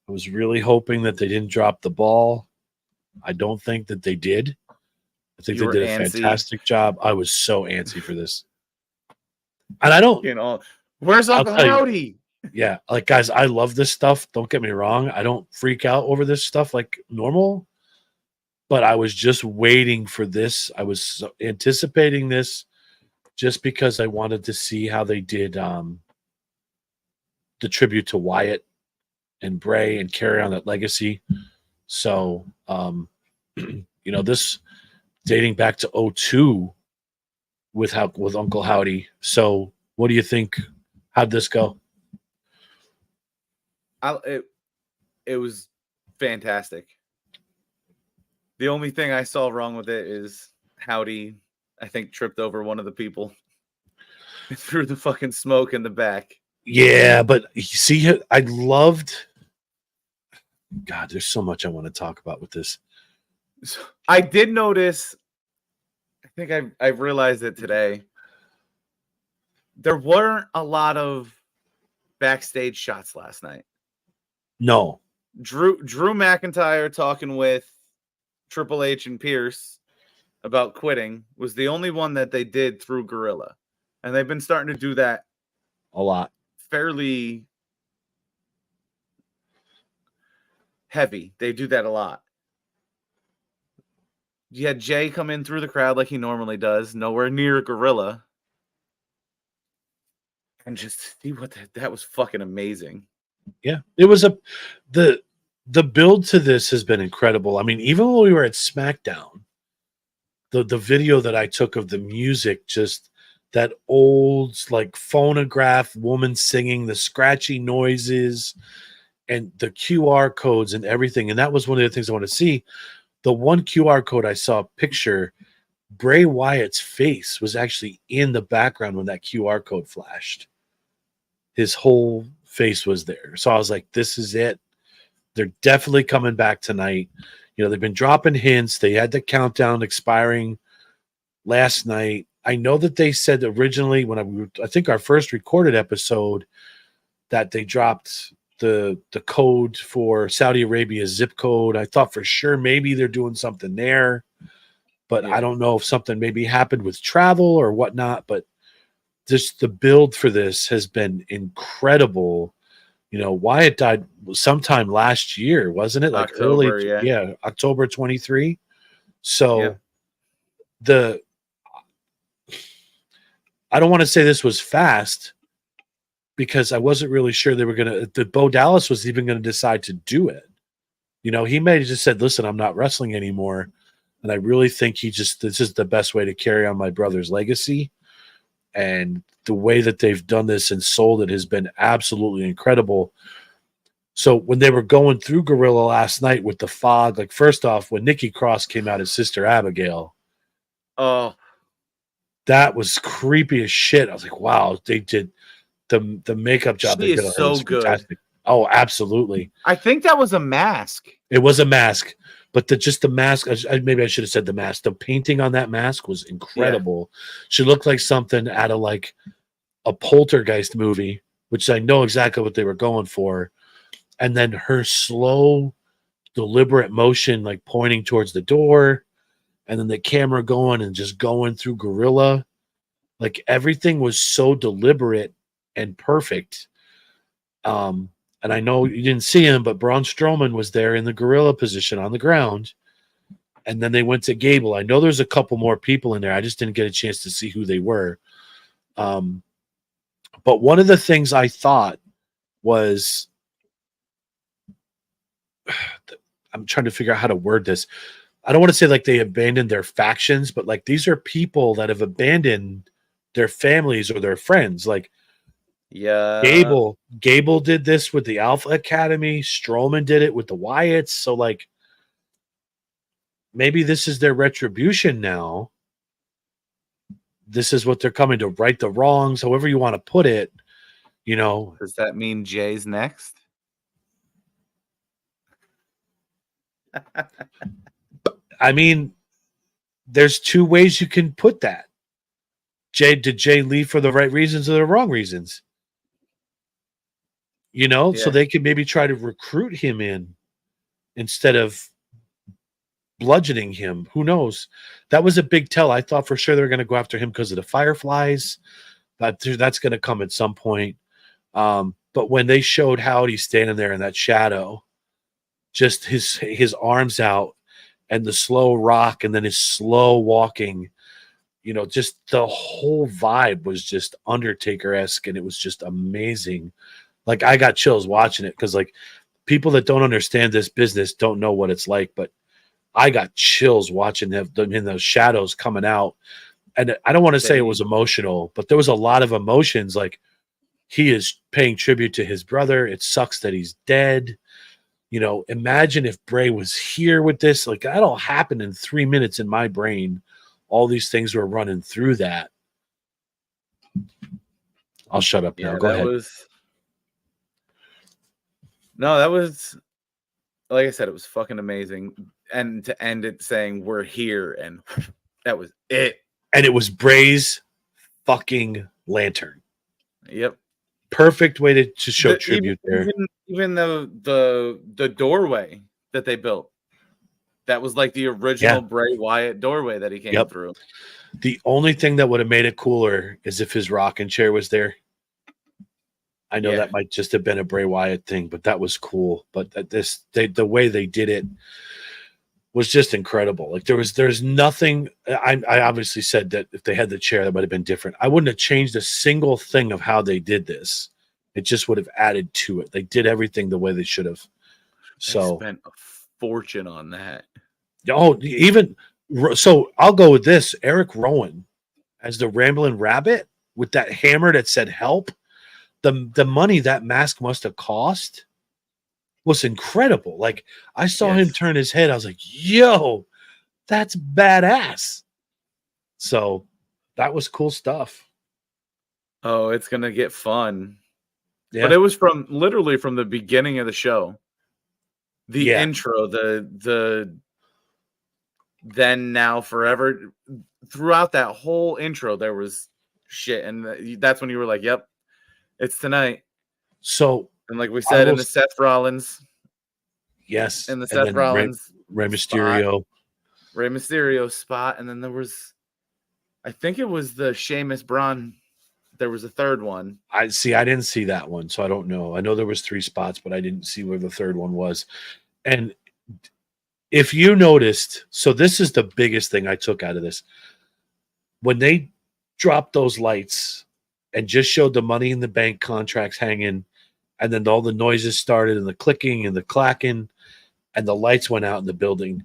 I was really hoping that they didn't drop the ball. I don't think that they did. I think You they were did a antsy. fantastic job. I was so antsy for this. And I don't, You know, where's I'll Uncle tell you, Howdy? yeah, like guys, I love this stuff. Don't get me wrong. I don't freak out over this stuff like normal, but I was just waiting for this. I was anticipating this just because I wanted to see how they did the tribute to Wyatt and Bray and carry on that legacy. So, this dating back to '02 with Uncle Howdy. So, what do you think? How'd this go? It was fantastic. The only thing I saw wrong with it is Howdy, I think, tripped over one of the people and threw the fucking smoke in the back. Yeah, but you see, I loved. God, there's so much I want to talk about with this. I did notice. I think I realized it today. There weren't a lot of backstage shots last night. No. Drew McIntyre talking with Triple H and Pierce about quitting was the only one that they did through Gorilla. And they've been starting to do that A lot. Fairly heavy. They do that a lot. You had Jay come in through the crowd like he normally does, nowhere near Gorilla. And just see what that was fucking amazing. Yeah. It was the build to this has been incredible. I mean, even when we were at SmackDown, the video that I took of the music, just that old like phonograph woman singing, the scratchy noises and the QR codes and everything. And that was one of the things I want to see. The one QR code I saw a picture, Bray Wyatt's face was actually in the background when that QR code flashed. His whole face was there. So I was like, this is it. They're definitely coming back tonight. They've been dropping hints. They had the countdown expiring last night. I know that they said originally when I think our first recorded episode that they dropped the code for Saudi Arabia's zip code. I thought for sure maybe they're doing something there, but I don't know if something maybe happened with travel or whatnot. But just the build for this has been incredible. Wyatt died sometime last year, wasn't it? Like October, early, October 23. So I don't want to say this was fast because I wasn't really sure they were that Bo Dallas was even going to decide to do it. He may have just said, listen, I'm not wrestling anymore. And I really think this is the best way to carry on my brother's legacy. And the way that they've done this and sold it has been absolutely incredible. So when they were going through Gorilla last night with the fog, like first off, when Nikki Cross came out as Sister Abigail, that was creepy as shit. I was like, wow, they did the makeup job. She is so good. Fantastic. Oh, absolutely. I think that was a mask. It was a mask, but the mask. Maybe I should have said the mask. The painting on that mask was incredible. Yeah. She looked like something out of like a poltergeist movie, which I know exactly what they were going for. And then her slow, deliberate motion, like pointing towards the door, and then the camera going and just going through Gorilla. Like everything was so deliberate and perfect. And I know you didn't see him, but Braun Strowman was there in the Gorilla position on the ground. And then they went to Gable. I know there's a couple more people in there. I just didn't get a chance to see who they were. But one of the things I thought was, I'm trying to figure out how to word this. I don't want to say like they abandoned their factions, but like these are people that have abandoned their families or their friends. Like, Gable did this with the Alpha Academy. Strowman did it with the Wyatts. So like, maybe this is their retribution now. This is what they're coming to right the wrongs, however you want to put it. Does that mean Jay's next? I mean, there's two ways you can put that. Did Jay leave for the right reasons or the wrong reasons? So Yeah. they could maybe try to recruit him in instead of bludgeoning him. Who knows? That was a big tell. I thought for sure they were going to go after him because of the Fireflies. That's going to come at some point. But when they showed Howdy standing there in that shadow, just his arms out and the slow rock and then his slow walking, just the whole vibe was just Undertaker-esque, and it was just amazing. Like, I got chills watching it because, like, people that don't understand this business don't know what it's like, but I got chills watching them in those shadows coming out. And I don't want to say it was emotional, but there was a lot of emotions. Like, he is paying tribute to his brother. It sucks that he's dead. Imagine if Bray was here with this. Like, that all happened in 3 minutes in my brain. All these things were running through that. I'll shut up now. Go ahead. That was, like I said, it was fucking amazing. And to end it saying we're here, and that was it. And it was Bray's fucking lantern. Yep. Perfect way to show tribute there. Even the doorway that they built, that was like the original Bray Wyatt doorway that he came through. The only thing that would have made it cooler is if his rocking chair was there. I know that might just have been a Bray Wyatt thing, but that was cool. But the way they did it was just incredible. Like, there's nothing. I obviously said that if they had the chair, that might have been different. I wouldn't have changed a single thing of how they did this. It just would have added to it. They did everything the way they should have. They spent a fortune on that. So I'll go with this. Eric Rowan as the Rambling Rabbit with that hammer that said help. The money that mask must have cost was incredible. Like, I saw him turn his head. I was like, yo, that's badass. So that was cool stuff. Oh, it's going to get fun. Yeah. But it was literally from the beginning of the show. The intro, the then, now, forever. Throughout that whole intro, there was shit. And that's when you were like, yep, it's tonight. So, and like we said, in the Seth Rollins. Yes. In the Seth Rollins. Rey Mysterio. Rey Mysterio spot. And then there was, I think it was the Sheamus Braun. There was a third one. I didn't see that one, so I don't know. I know there was 3 spots, but I didn't see where the third one was. And if you noticed, so this is the biggest thing I took out of this. When they dropped those lights and just showed the Money in the Bank contracts hanging, and then all the noises started and the clicking and the clacking, and the lights went out in the building,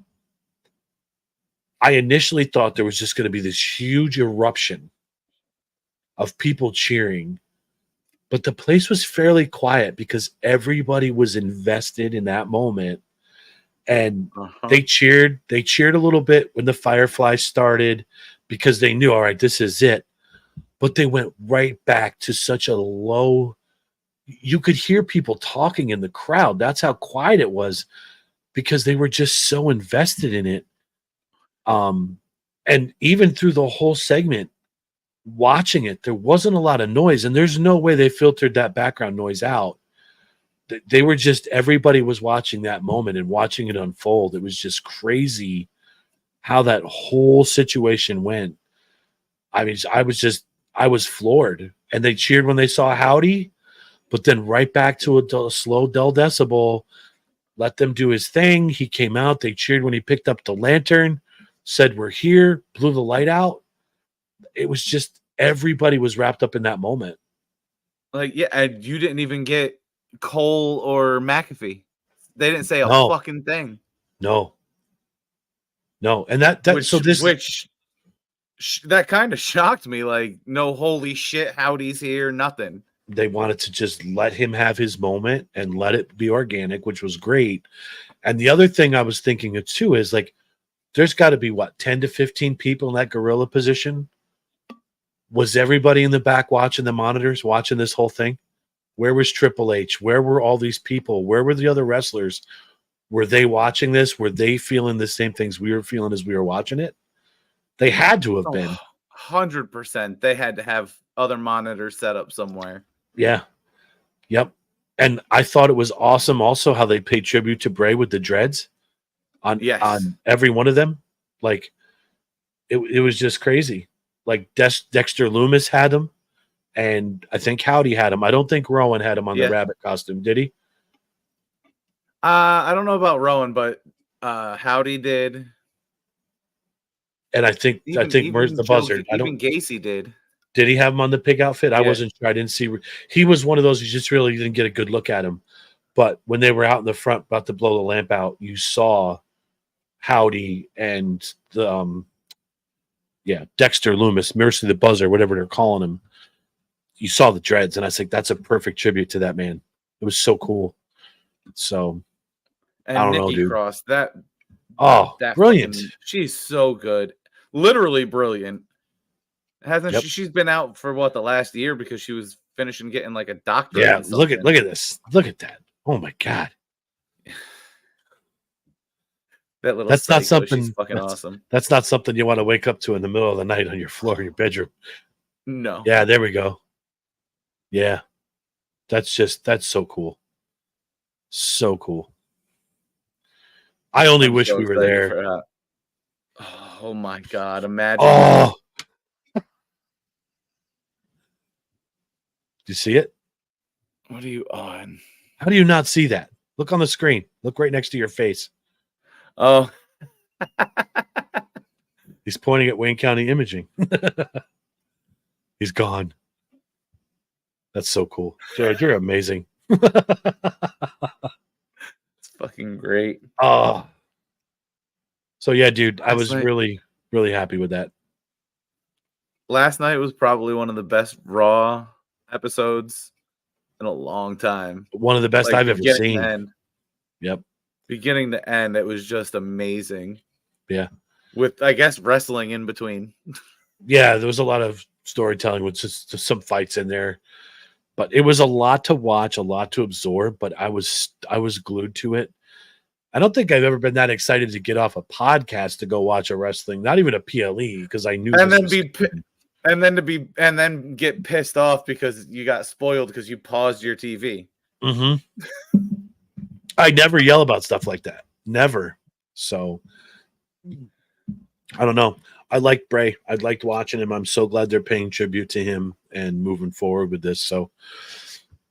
I initially thought there was just going to be this huge eruption of people cheering, but the place was fairly quiet because everybody was invested in that moment. And they cheered a little bit when the Fireflies started because they knew, all right, this is it. But they went right back to such a low, you could hear people talking in the crowd. That's how quiet it was because they were just so invested in it. And even through the whole segment, watching it, there wasn't a lot of noise, and there's no way they filtered that background noise out. They were just, everybody was watching that moment and watching it unfold. It was just crazy how that whole situation went. I mean, I was floored. And they cheered when they saw Howdy, but then right back to a slow Del Decibel, let them do his thing. He came out. They cheered when he picked up the lantern, said, we're here, blew the light out. It was just, everybody was wrapped up in that moment. Like, yeah, and you didn't even get Cole or McAfee. They didn't say a fucking thing. No. And that that kind of shocked me. Like, no, holy shit, Howdy's here, nothing. They wanted to just let him have his moment and let it be organic, which was great. And the other thing I was thinking of too is, like, there's got to be 10 to 15 people in that gorilla position. Was everybody in the back watching the monitors, watching this whole thing? Where was Triple H? Where were all these people? Where were the other wrestlers? Were they watching this? Were they feeling the same things we were feeling as we were watching it? They had to have been. 100%. They had to have other monitors set up somewhere. Yeah. Yep. And I thought it was awesome also how they paid tribute to Bray with the dreads on every one of them. Like it was just crazy. Like Dexter Loomis had him, and I think Howdy had him. I don't think Rowan had him on the rabbit costume, did he? I don't know about Rowan, but Howdy did. And I think where's the buzzard? Even Gacy did. Did he have him on the pig outfit? Yeah. I wasn't sure. I didn't see. He was one of those you just really didn't get a good look at him. But when they were out in the front about to blow the lamp out, you saw Howdy and the Dexter Loomis, Mercy the Buzzer, whatever they're calling him. You saw the dreads, and I think that's a perfect tribute to that man. It was so cool. So and I don't Nikki know, dude. Cross, that brilliant. She's so good. Literally brilliant. Hasn't she's been out for what, the last year because she was finishing getting like a doctorate. Yeah, look at this. Look at that. Oh my god. That little that's not something. She's fucking awesome. That's not something you want to wake up to in the middle of the night on your floor in your bedroom. No. Yeah, there we go. Yeah. That's so cool. So cool. I only wish we were there. Oh my god, imagine. Oh. Do you see it? What are you on? How do you not see that? Look on the screen. Look right next to your face. Oh. He's pointing at Wayne County Imaging. He's gone. That's so cool. Jared, you're amazing. It's fucking great. Oh. So yeah, dude, I was really, really happy with that. Last night was probably one of the best Raw episodes in a long time. One of the best I've ever seen. Yep. Beginning to end, it was just amazing. Yeah. With, I guess, wrestling in between. Yeah, there was a lot of storytelling with just some fights in there. But it was a lot to watch, a lot to absorb, but I was glued to it. I don't think I've ever been that excited to get off a podcast to go watch a wrestling, not even a PLE, because I knew and then get pissed off because you got spoiled because you paused your TV. Mm-hmm. I never yell about stuff like that. Never. So I don't know. I liked Bray. I liked watching him. I'm so glad they're paying tribute to him and moving forward with this. So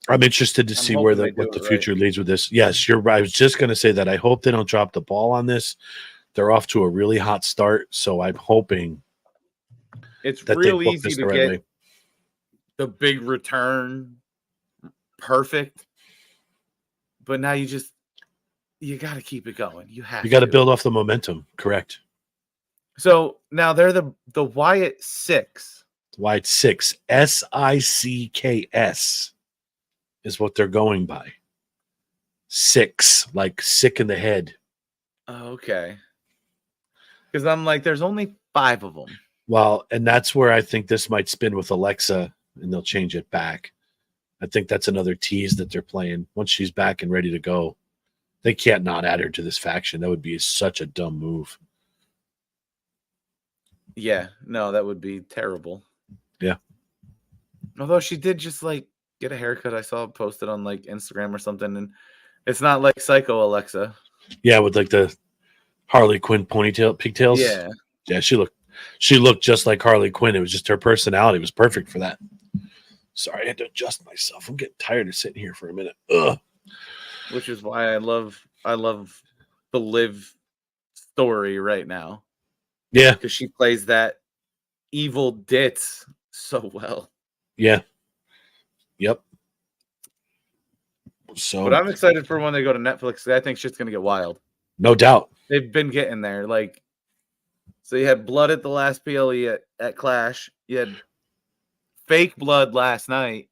I'm interested to see what the future leads with this. Yes, you're right. I was just going to say that. I hope they don't drop the ball on this. They're off to a really hot start. So I'm hoping it's real easy to get the big return perfect. But now you got to keep it going. You got to build off the momentum. Correct. So now they're the Wyatt Six. Wyatt Six, SICKS is what they're going by. Six, like sick in the head. Okay. Because I'm like, there's only 5 of them. Well, and that's where I think this might spin with Alexa, and they'll change it back. I think that's another tease that they're playing. Once she's back and ready to go, they can't not add her to this faction. That would be such a dumb move. Yeah, no, that would be terrible. Yeah. Although she did just like get a haircut. I saw it posted on like Instagram or something, and it's not like Psycho Alexa. Yeah, with like the Harley Quinn pigtails. Yeah. Yeah, she looked just like Harley Quinn. It was just her personality was perfect for that. Sorry, I had to adjust myself. I'm getting tired of sitting here for a minute. Ugh. Which is why I love the Liv story right now. Yeah. Because she plays that evil ditz so well. Yeah. Yep. So, but I'm excited for when they go to Netflix. I think shit's gonna get wild. No doubt. They've been getting there. Like, so you had blood at the last PLE at Clash. You had fake blood last night.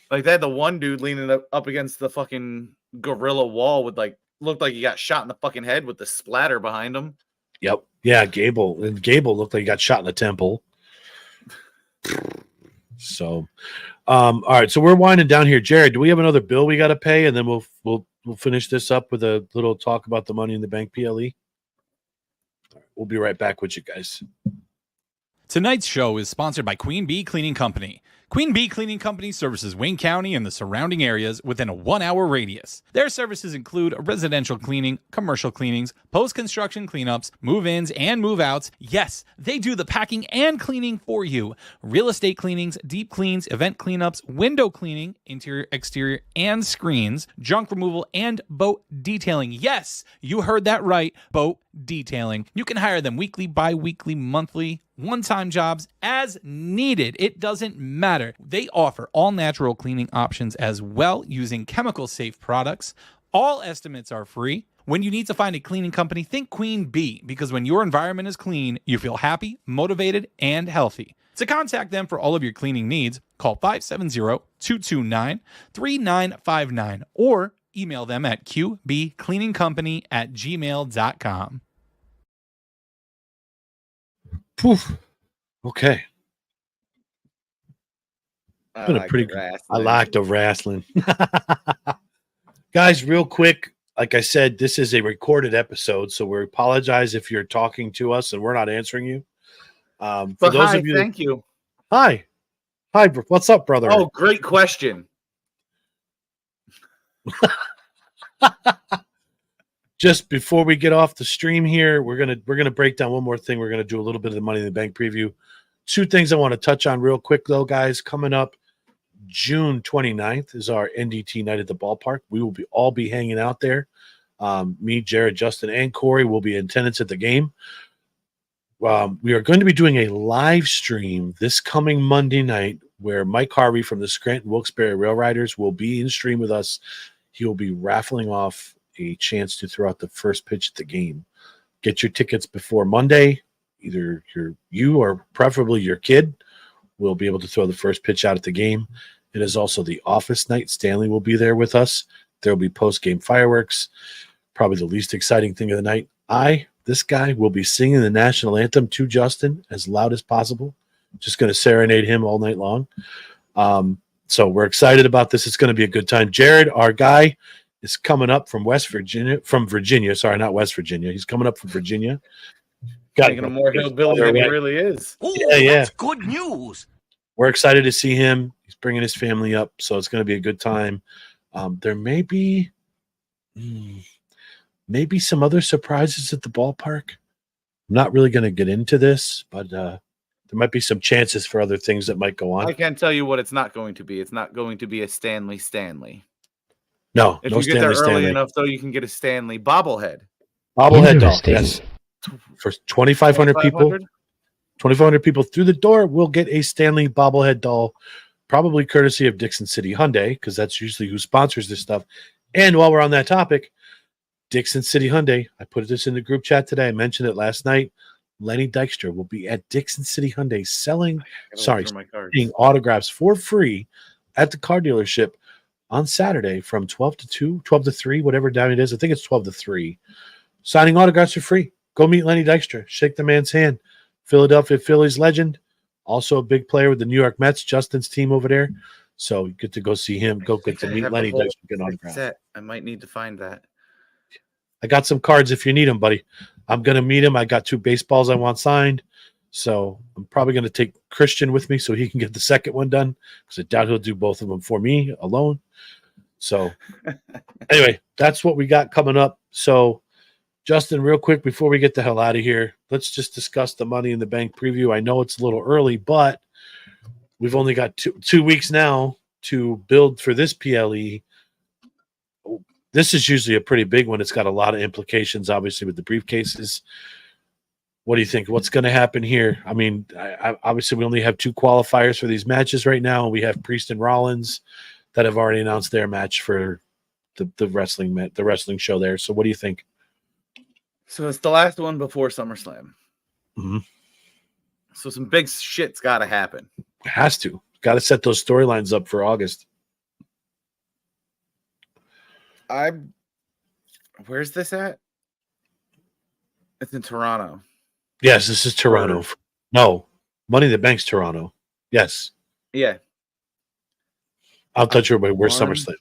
Like, they had the one dude leaning up against the fucking gorilla wall with like looked like he got shot in the fucking head with the splatter behind him. Yep. Yeah, Gable. And Gable looked like he got shot in the temple. So, all right. So we're winding down here. Jared, do we have another bill we got to pay? And then we'll finish this up with a little talk about the Money in the Bank PLE. We'll be right back with you guys. Tonight's show is sponsored by Queen Bee Cleaning Company. Queen Bee Cleaning Company services Wayne County and the surrounding areas within a 1-hour radius. Their services include residential cleaning, commercial cleanings, post-construction cleanups, move-ins and move-outs. Yes, they do the packing and cleaning for you. Real estate cleanings, deep cleans, event cleanups, window cleaning, interior, exterior, and screens, junk removal, and boat detailing. Yes, you heard that right, boat detailing. You can hire them weekly, bi-weekly, monthly, one-time jobs as needed. It doesn't matter. They offer all natural cleaning options as well using chemical-safe products. All estimates are free. When you need to find a cleaning company, think Queen Bee, because when your environment is clean, you feel happy, motivated, and healthy. To contact them for all of your cleaning needs, call 570-229-3959 or email them at qbcleaningcompany@gmail.com. Poof. Okay. I Been a like pretty the good. I wrestling. like the wrestling. Guys, real quick, like I said, this is a recorded episode, so we apologize if you're talking to us and we're not answering you. For But those hi, of you, thank you. hi, what's up, brother? Oh, great question. Just before we get off the stream here, we're gonna break down one more thing. We're gonna do a little bit of the Money in the Bank preview. Two things I want to touch on real quick, though, guys. Coming up June 29th is our NDT night at the ballpark. We will all be hanging out there. Me, Jared, Justin, and Corey will be in attendance at the game. We are going to be doing a live stream this coming Monday night where Mike Harvey from the Scranton Wilkes-Barre Rail Riders will be in stream with us. He will be raffling off a chance to throw out the first pitch at the game. Get your tickets before Monday. Either you or preferably your kid will be able to throw the first pitch out at the game. It is also the office night. Stanley will be there with us. There will be post-game fireworks. Probably the least exciting thing of the night. This guy, will be singing the national anthem to Justin as loud as possible. Just going to serenade him all night long. So we're excited about this. It's going to be a good time. Jared, our guy, is coming up from Virginia. Sorry, not West Virginia. He's coming up from Virginia. Making him more hillbilly than he really is. Ooh, Yeah. that's good news. We're excited to see him. He's bringing his family up, so it's going to be a good time. There may be maybe some other surprises at the ballpark. I'm not really going to get into this, but there might be some chances for other things that might go on. I can't tell you what it's not going to be. It's not going to be a Stanley. No, If no you get there Stanley. early enough, though, you can get a Stanley bobblehead. Bobblehead doll, yes. For 2,500 people. 2,500 people through the door will get a Stanley bobblehead doll, probably courtesy of Dixon City Hyundai, because that's usually who sponsors this stuff. And while we're on that topic, Dixon City Hyundai, I put this in the group chat today. I mentioned it last night. Lenny Dykstra will be at Dixon City Hyundai selling autographs for free at the car dealership on Saturday from 12 to 2, 12 to 3, whatever time it is. I think it's 12 to 3. Signing autographs for free. Go meet Lenny Dykstra. Shake the man's hand. Philadelphia Phillies legend. Also a big player with the New York Mets, Justin's team over there. So you get to go see him. Go get to meet Lenny Dykstra. Get an autograph. I might need to find that. I got some cards if you need them, buddy. I'm going to meet him. I got 2 baseballs I want signed. So I'm probably going to take Christian with me so he can get the second one done, because I doubt he'll do both of them for me alone. So anyway, that's what we got coming up. So Justin, real quick, before we get the hell out of here, let's just discuss the Money in the Bank preview. I know it's a little early, but we've only got two weeks now to build for this PLE. This is usually a pretty big one. It's got a lot of implications, obviously, with the briefcases. What do you think? What's going to happen here? I mean, obviously, we only have 2 qualifiers for these matches right now. We have Priest and Rollins that have already announced their match for the wrestling show there. So what do you think? So it's the last one before SummerSlam. Mm-hmm. So some big shit's got to happen. It has to. Got to set those storylines up for August. Where's this at? It's in Toronto. Yes, this is Toronto. No, Money in the Bank's Toronto. Yes. Yeah. I'll touch everybody. Where's SummerSlam?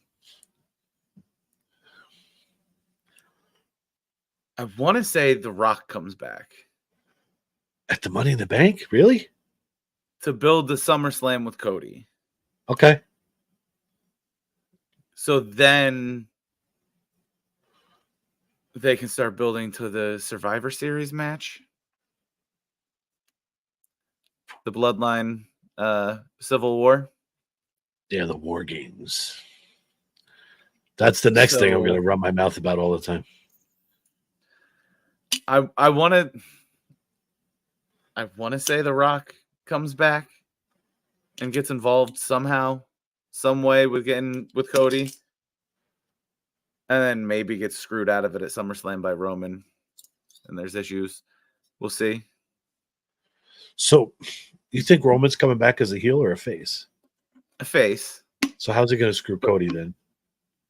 I want to say The Rock comes back. At the Money in the Bank? Really? To build the SummerSlam with Cody. Okay. So then they can start building to the Survivor Series match. The Bloodline Civil War. Yeah, the War Games. That's the next thing I'm So- going to run my mouth about all the time. I want to say The Rock comes back and gets involved somehow, some way with Cody, and then maybe gets screwed out of it at SummerSlam by Roman, and there's issues. We'll see. So, you think Roman's coming back as a heel or a face? A face, So how's he going to screw Cody then?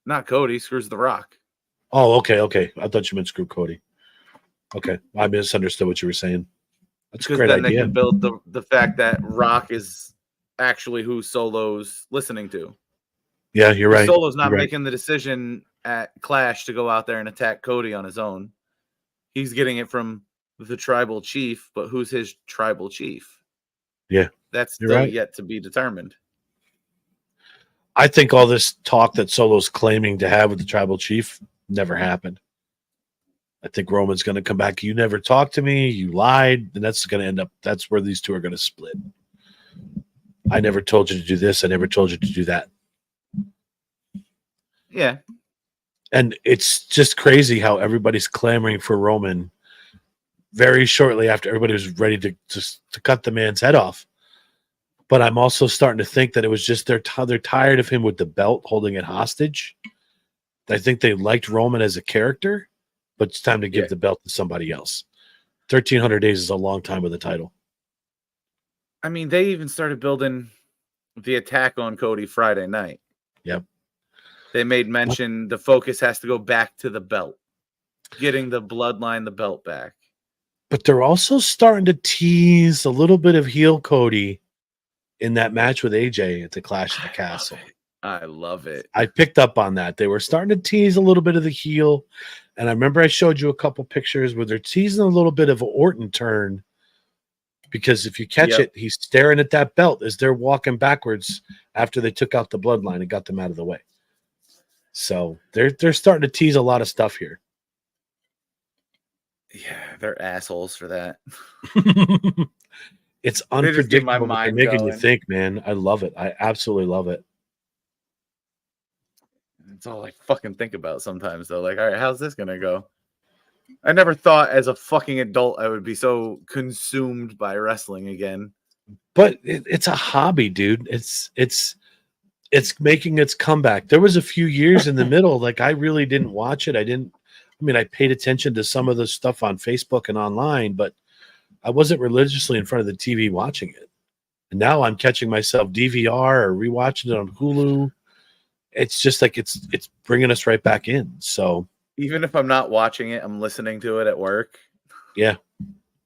not Cody, screws The Rock. Oh, okay. I thought you meant screw Cody. Okay, I misunderstood what you were saying. That's a Because great then idea. they can build the fact that Rock is actually who Solo's listening to. Yeah, you're right. Solo's not You're right. making the decision at Clash to go out there and attack Cody on his own. He's getting it from the tribal chief, but who's his tribal chief? Yeah, That's you're still right. yet to be determined. I think all this talk that Solo's claiming to have with the tribal chief never happened. I think Roman's going to come back. You never talked to me. You lied. And that's going to end up, that's where these two are going to split. I never told you to do this. I never told you to do that. Yeah. And it's just crazy how everybody's clamoring for Roman very shortly after everybody was ready to cut the man's head off. But I'm also starting to think that it was just they're tired of him with the belt holding it hostage. I think they liked Roman as a character, but it's time to give the belt to somebody else. 1,300 days is a long time with a title. I mean, they even started building the attack on Cody Friday night. Yep. They made mention the focus has to go back to the belt, getting the bloodline, the belt back. But they're also starting to tease a little bit of heel Cody in that match with AJ at the Clash of the Castle. I love it. I picked up on that. They were starting to tease a little bit of the heel. And I remember I showed you a couple pictures where they're teasing a little bit of an Orton turn. Because if you catch it, he's staring at that belt as they're walking backwards after they took out the bloodline and got them out of the way. So they're starting to tease a lot of stuff here. Yeah, they're assholes for that. It's They just get unpredictable. my But they're mind making you going. think, man. I love it. I absolutely love it. It's all I fucking think about sometimes, though. Like, all right, how's this gonna go? I never thought as a fucking adult I would be so consumed by wrestling again. But it's a hobby, dude. It's making its comeback. There was a few years in the middle, like I really didn't watch it. I paid attention to some of the stuff on Facebook and online, but I wasn't religiously in front of the TV watching it. And now I'm catching myself DVR or rewatching it on Hulu. It's just like it's bringing us right back in. So Even if I'm not watching it, I'm listening to it at work. yeah,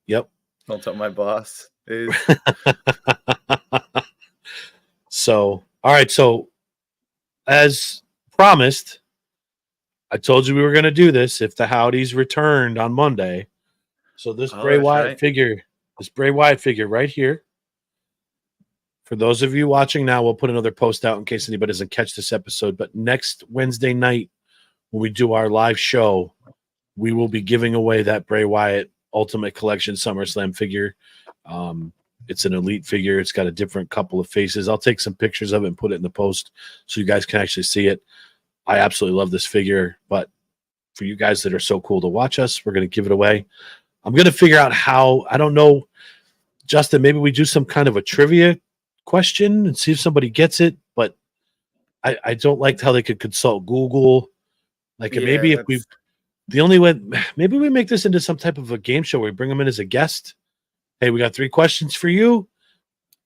yep. Don't tell my boss. So all right. So as promised, I told you we were going to do this if the Howdies returned on Monday. So this Bray Wyatt figure right here. For those of you watching now, we'll put another post out in case anybody doesn't catch this episode. But next Wednesday night, when we do our live show, we will be giving away that Bray Wyatt Ultimate Collection SummerSlam figure. It's an elite figure. It's got a different couple of faces. I'll take some pictures of it and put it in the post so you guys can actually see it. I absolutely love this figure, but for you guys that are so cool to watch us, we're going to give it away. I'm going to figure out how, I don't know, Justin, maybe we do some kind of a trivia question and see if somebody gets it, but I don't like how they could consult Google. Like maybe if we, the only way, maybe we make this into some type of a game show where we bring them in as a guest. Hey, we got 3 questions for you.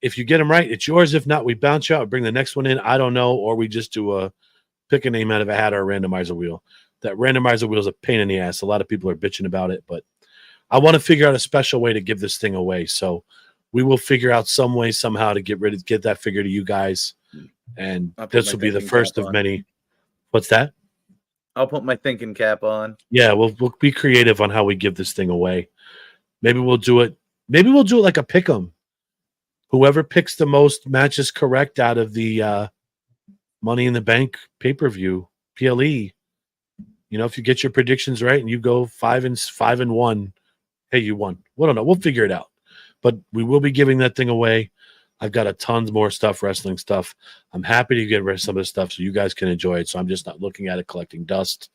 If you get them right, it's yours. If not, we bounce you out, bring the next one in. I don't know. Or we just do pick a name out of a hat or a randomizer wheel. That randomizer wheel is a pain in the ass. A lot of people are bitching about it, but I want to figure out a special way to give this thing away. So we will figure out some way somehow to get that figure to you guys. And this will be the first of many. What's that? I'll put my thinking cap on. Yeah, we'll be creative on how we give this thing away. Maybe we'll do it. Maybe we'll do it like a pick'em. whoever picks the most matches correct out of the Money in the Bank pay-per-view PLE, if you get your predictions right and you go 5-1, hey, you won. We don't know. We'll figure it out. But we will be giving that thing away. I've got a tons more stuff, wrestling stuff. I'm happy to get rid of some of the stuff so you guys can enjoy it. So I'm just not looking at it collecting dust.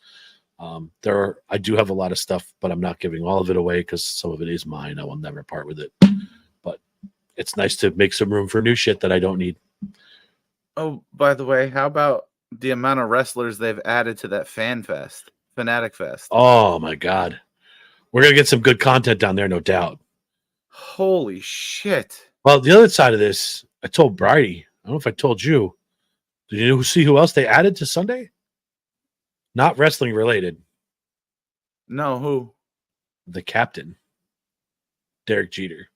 I do have a lot of stuff, but I'm not giving all of it away because some of it is mine. I will never part with it. But it's nice to make some room for new shit that I don't need. Oh, by the way, how about the amount of wrestlers they've added to that Fanatic Fest? Oh my God. We're going to get some good content down there, no doubt. Holy shit. Well, the other side of this, I told Bridie, I don't know if I told you. Did you see who else they added to Sunday? Not wrestling related. No, who? The captain, Derek Jeter.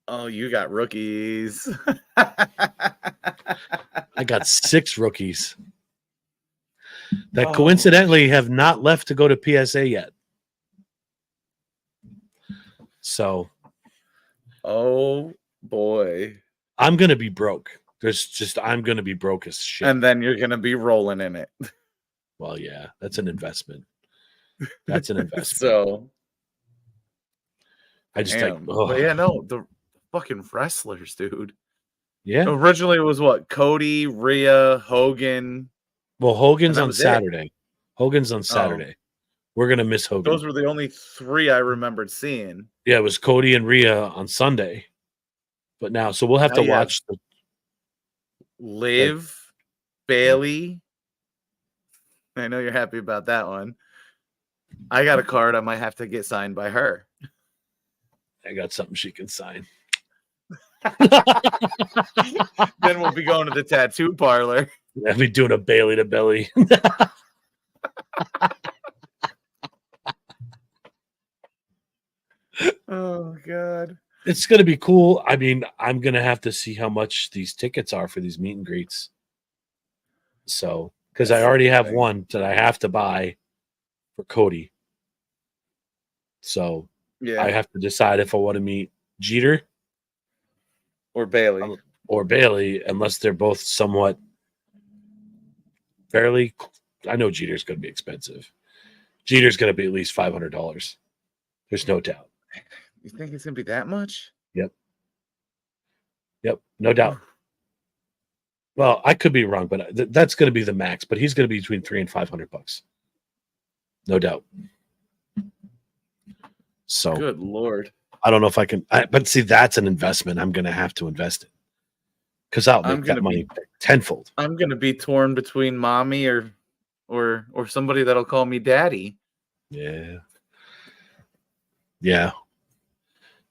Oh, you got rookies. I got 6 rookies that coincidentally have not left to go to PSA yet. So, oh boy, I'm gonna be broke. I'm gonna be broke as shit. And then you're gonna be rolling in it. Well, yeah, that's an investment. That's an investment. So, I just but yeah, no, the fucking wrestlers, dude. Yeah. Originally it was what? Cody, Rhea, Hogan. Well, Hogan's on Saturday. Hogan's on Saturday. We're gonna miss Hogan. Those were the only 3 I remembered seeing. Yeah, it was Cody and Rhea on Sunday. But now, so we'll have to watch the Liv, Bailey. I know you're happy about that one. I got a card I might have to get signed by her. I got something she can sign. Then we'll be going to the tattoo parlor. I'll be doing a Bailey to belly. Oh God. It's gonna be cool. I mean, I'm gonna have to see how much these tickets are for these meet and greets. So, because I already have one that I have to buy for Cody. So yeah, I have to decide if I want to meet Jeter or Bailey, unless they're both somewhat fairly. I know Jeter's going to be expensive. Jeter's going to be at least $500. There's no doubt. You think it's going to be that much? Yep, no doubt. Well, I could be wrong, but that's going to be the max. But he's going to be between $300 and $500, no doubt. So, good Lord, I don't know if I can. But see, that's an investment. I'm going to have to invest it because I'll make that money tenfold. I'm going to be torn between mommy or somebody that'll call me daddy. Yeah.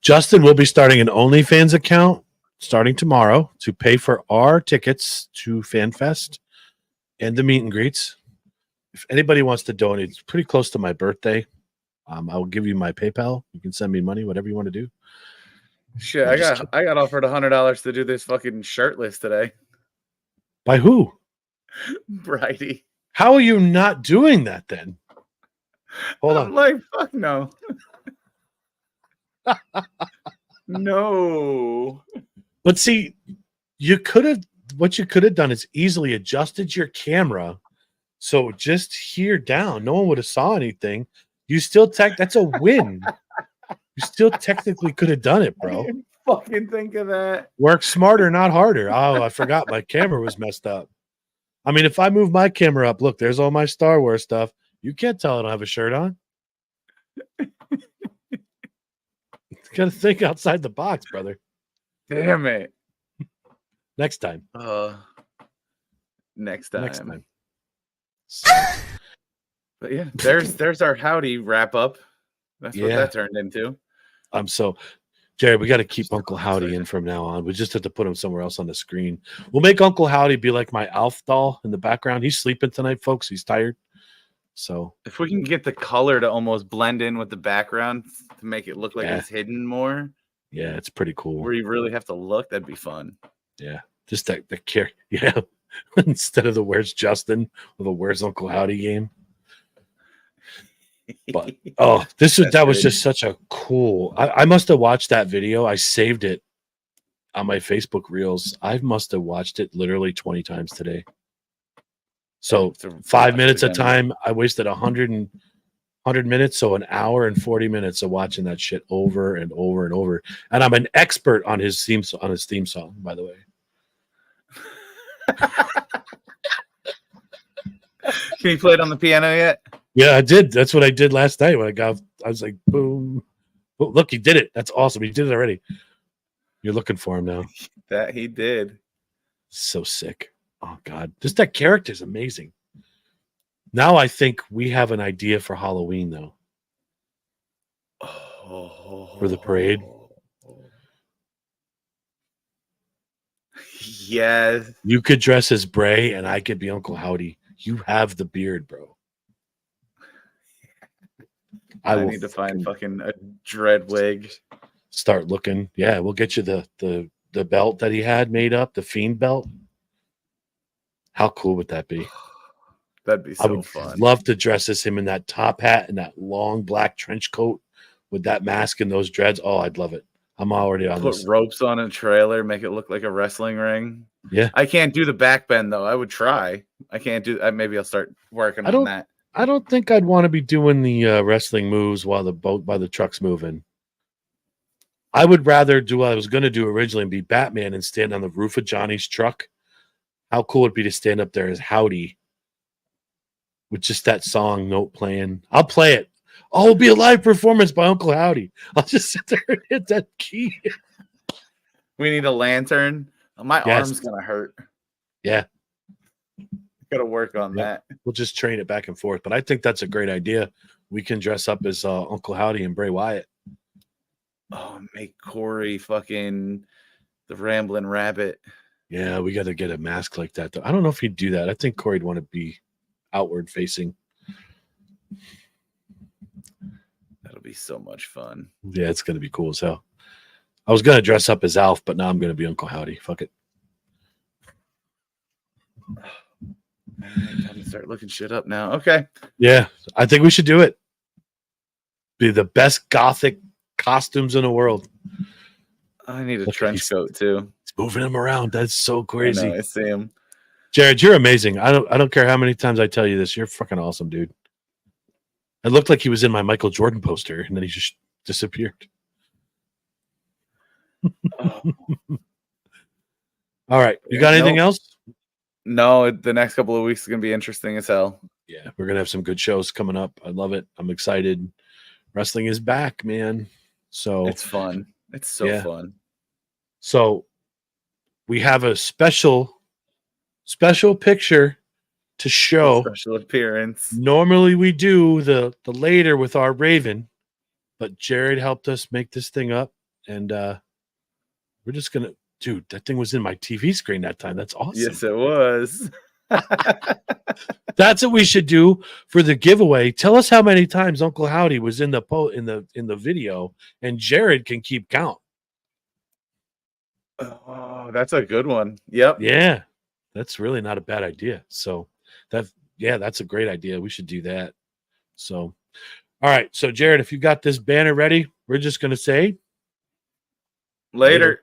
Justin will be starting an OnlyFans account starting tomorrow to pay for our tickets to FanFest and the meet and greets. If anybody wants to donate, it's pretty close to my birthday. I'll give you my PayPal. You can send me money, whatever you want to do. Shit, I got offered $100 to do this fucking shirtless today. By who? Bridie. How are you not doing that then? Hold on. I'm like, fuck no. No. But see, what you could have done is easily adjusted your camera so just here down, no one would have saw anything. You still that's a win. You still technically could have done it, bro. I didn't fucking think of that. Work smarter, not harder. Oh, I forgot my camera was messed up. I mean, if I move my camera up, look, there's all my Star Wars stuff. You can't tell I don't have a shirt on. Gotta think outside the box, brother. Damn it. Next time. Next time. So. But yeah, there's our howdy wrap up. That's what that turned into. Jerry, we got to keep Uncle Howdy in from now on. We just have to put him somewhere else on the screen. We'll make Uncle Howdy be like my Alf doll in the background. He's sleeping tonight, folks. He's tired. So if we can get the color to almost blend in with the background to make it look like it's hidden more. Yeah, it's pretty cool. Where you really have to look, that'd be fun. Yeah. Just the care. Yeah. Instead of the Where's Justin or the Where's Uncle Howdy game. But oh, that was good. just such a cool. I must have watched that video. I saved it on my Facebook reels. I must have watched it literally 20 times today. So To 5 watch minutes a again. time. I wasted 100 minutes, so an hour and 40 minutes of watching that shit over and over and over. And I'm an expert on his theme song, by the way. Can you play it on the piano yet? Yeah, I did. That's what I did last night when I was like, boom. Oh, look, he did it. That's awesome. He did it already. You're looking for him now. That he did. So sick. Oh God. Just that character is amazing. Now I think we have an idea for Halloween though. For the parade. Yes. You could dress as Bray and I could be Uncle Howdy. You have the beard, bro. I need to find fucking a dread wig. Start looking. Yeah, we'll get you the belt that he had made up, the Fiend belt. How cool would that be? That'd be so I would fun. love to dress as him in that top hat and that long black trench coat with that mask and those dreads. Oh, I'd love it. I'm already on Put this. ropes on a trailer, make it look like a wrestling ring. Yeah. I can't do the back bend though. I would try. I can't do. Maybe I'll start working on that. I don't think I'd want to be doing the wrestling moves while the truck's moving. I would rather do what I was going to do originally and be Batman and stand on the roof of Johnny's truck. How cool would it be to stand up there as Howdy with just that song note playing? I'll play it. Oh, it'll be a live performance by Uncle Howdy. I'll just sit there and hit that key. We need a lantern. My Yes. arm's gonna hurt. Yeah. Gotta work on that. We'll just train it back and forth. But I think that's a great idea. We can dress up as Uncle Howdy and Bray Wyatt. Oh, make Corey fucking the Rambling Rabbit. Yeah, we got to get a mask like that, though. I don't know if he'd do that. I think Corey'd want to be outward facing. That'll be so much fun. Yeah, it's going to be cool as hell. I was going to dress up as Alf, but now I'm going to be Uncle Howdy. Fuck it. Man, time to start looking shit up now. Okay. Yeah, I think we should do it. Be the best gothic costumes in the world. I need a Look, trench coat too. It's moving him around. That's so crazy. I see him. Jared, you're amazing. I don't care how many times I tell you this. You're fucking awesome, dude. It looked like he was in my Michael Jordan poster, and then he just disappeared. Oh. All right. You got anything else? No, the next couple of weeks is gonna be interesting as hell. Yeah, we're gonna have some good shows coming up. I love it. I'm excited. Wrestling is back, man. So It's fun. It's so fun. So we have a special picture to show. Special appearance. Normally we do the later with our Raven, but Jared helped us make this thing up, and we're just gonna. Dude, that thing was in my TV screen that time. That's awesome. Yes, it was. That's what we should do for the giveaway. Tell us how many times Uncle Howdy was in the video, and Jared can keep count. Oh, that's a good one. Yep. Yeah, that's really not a bad idea. So that's a great idea. We should do that. So, all right. So, Jared, if you got this banner ready, we're just gonna say Later.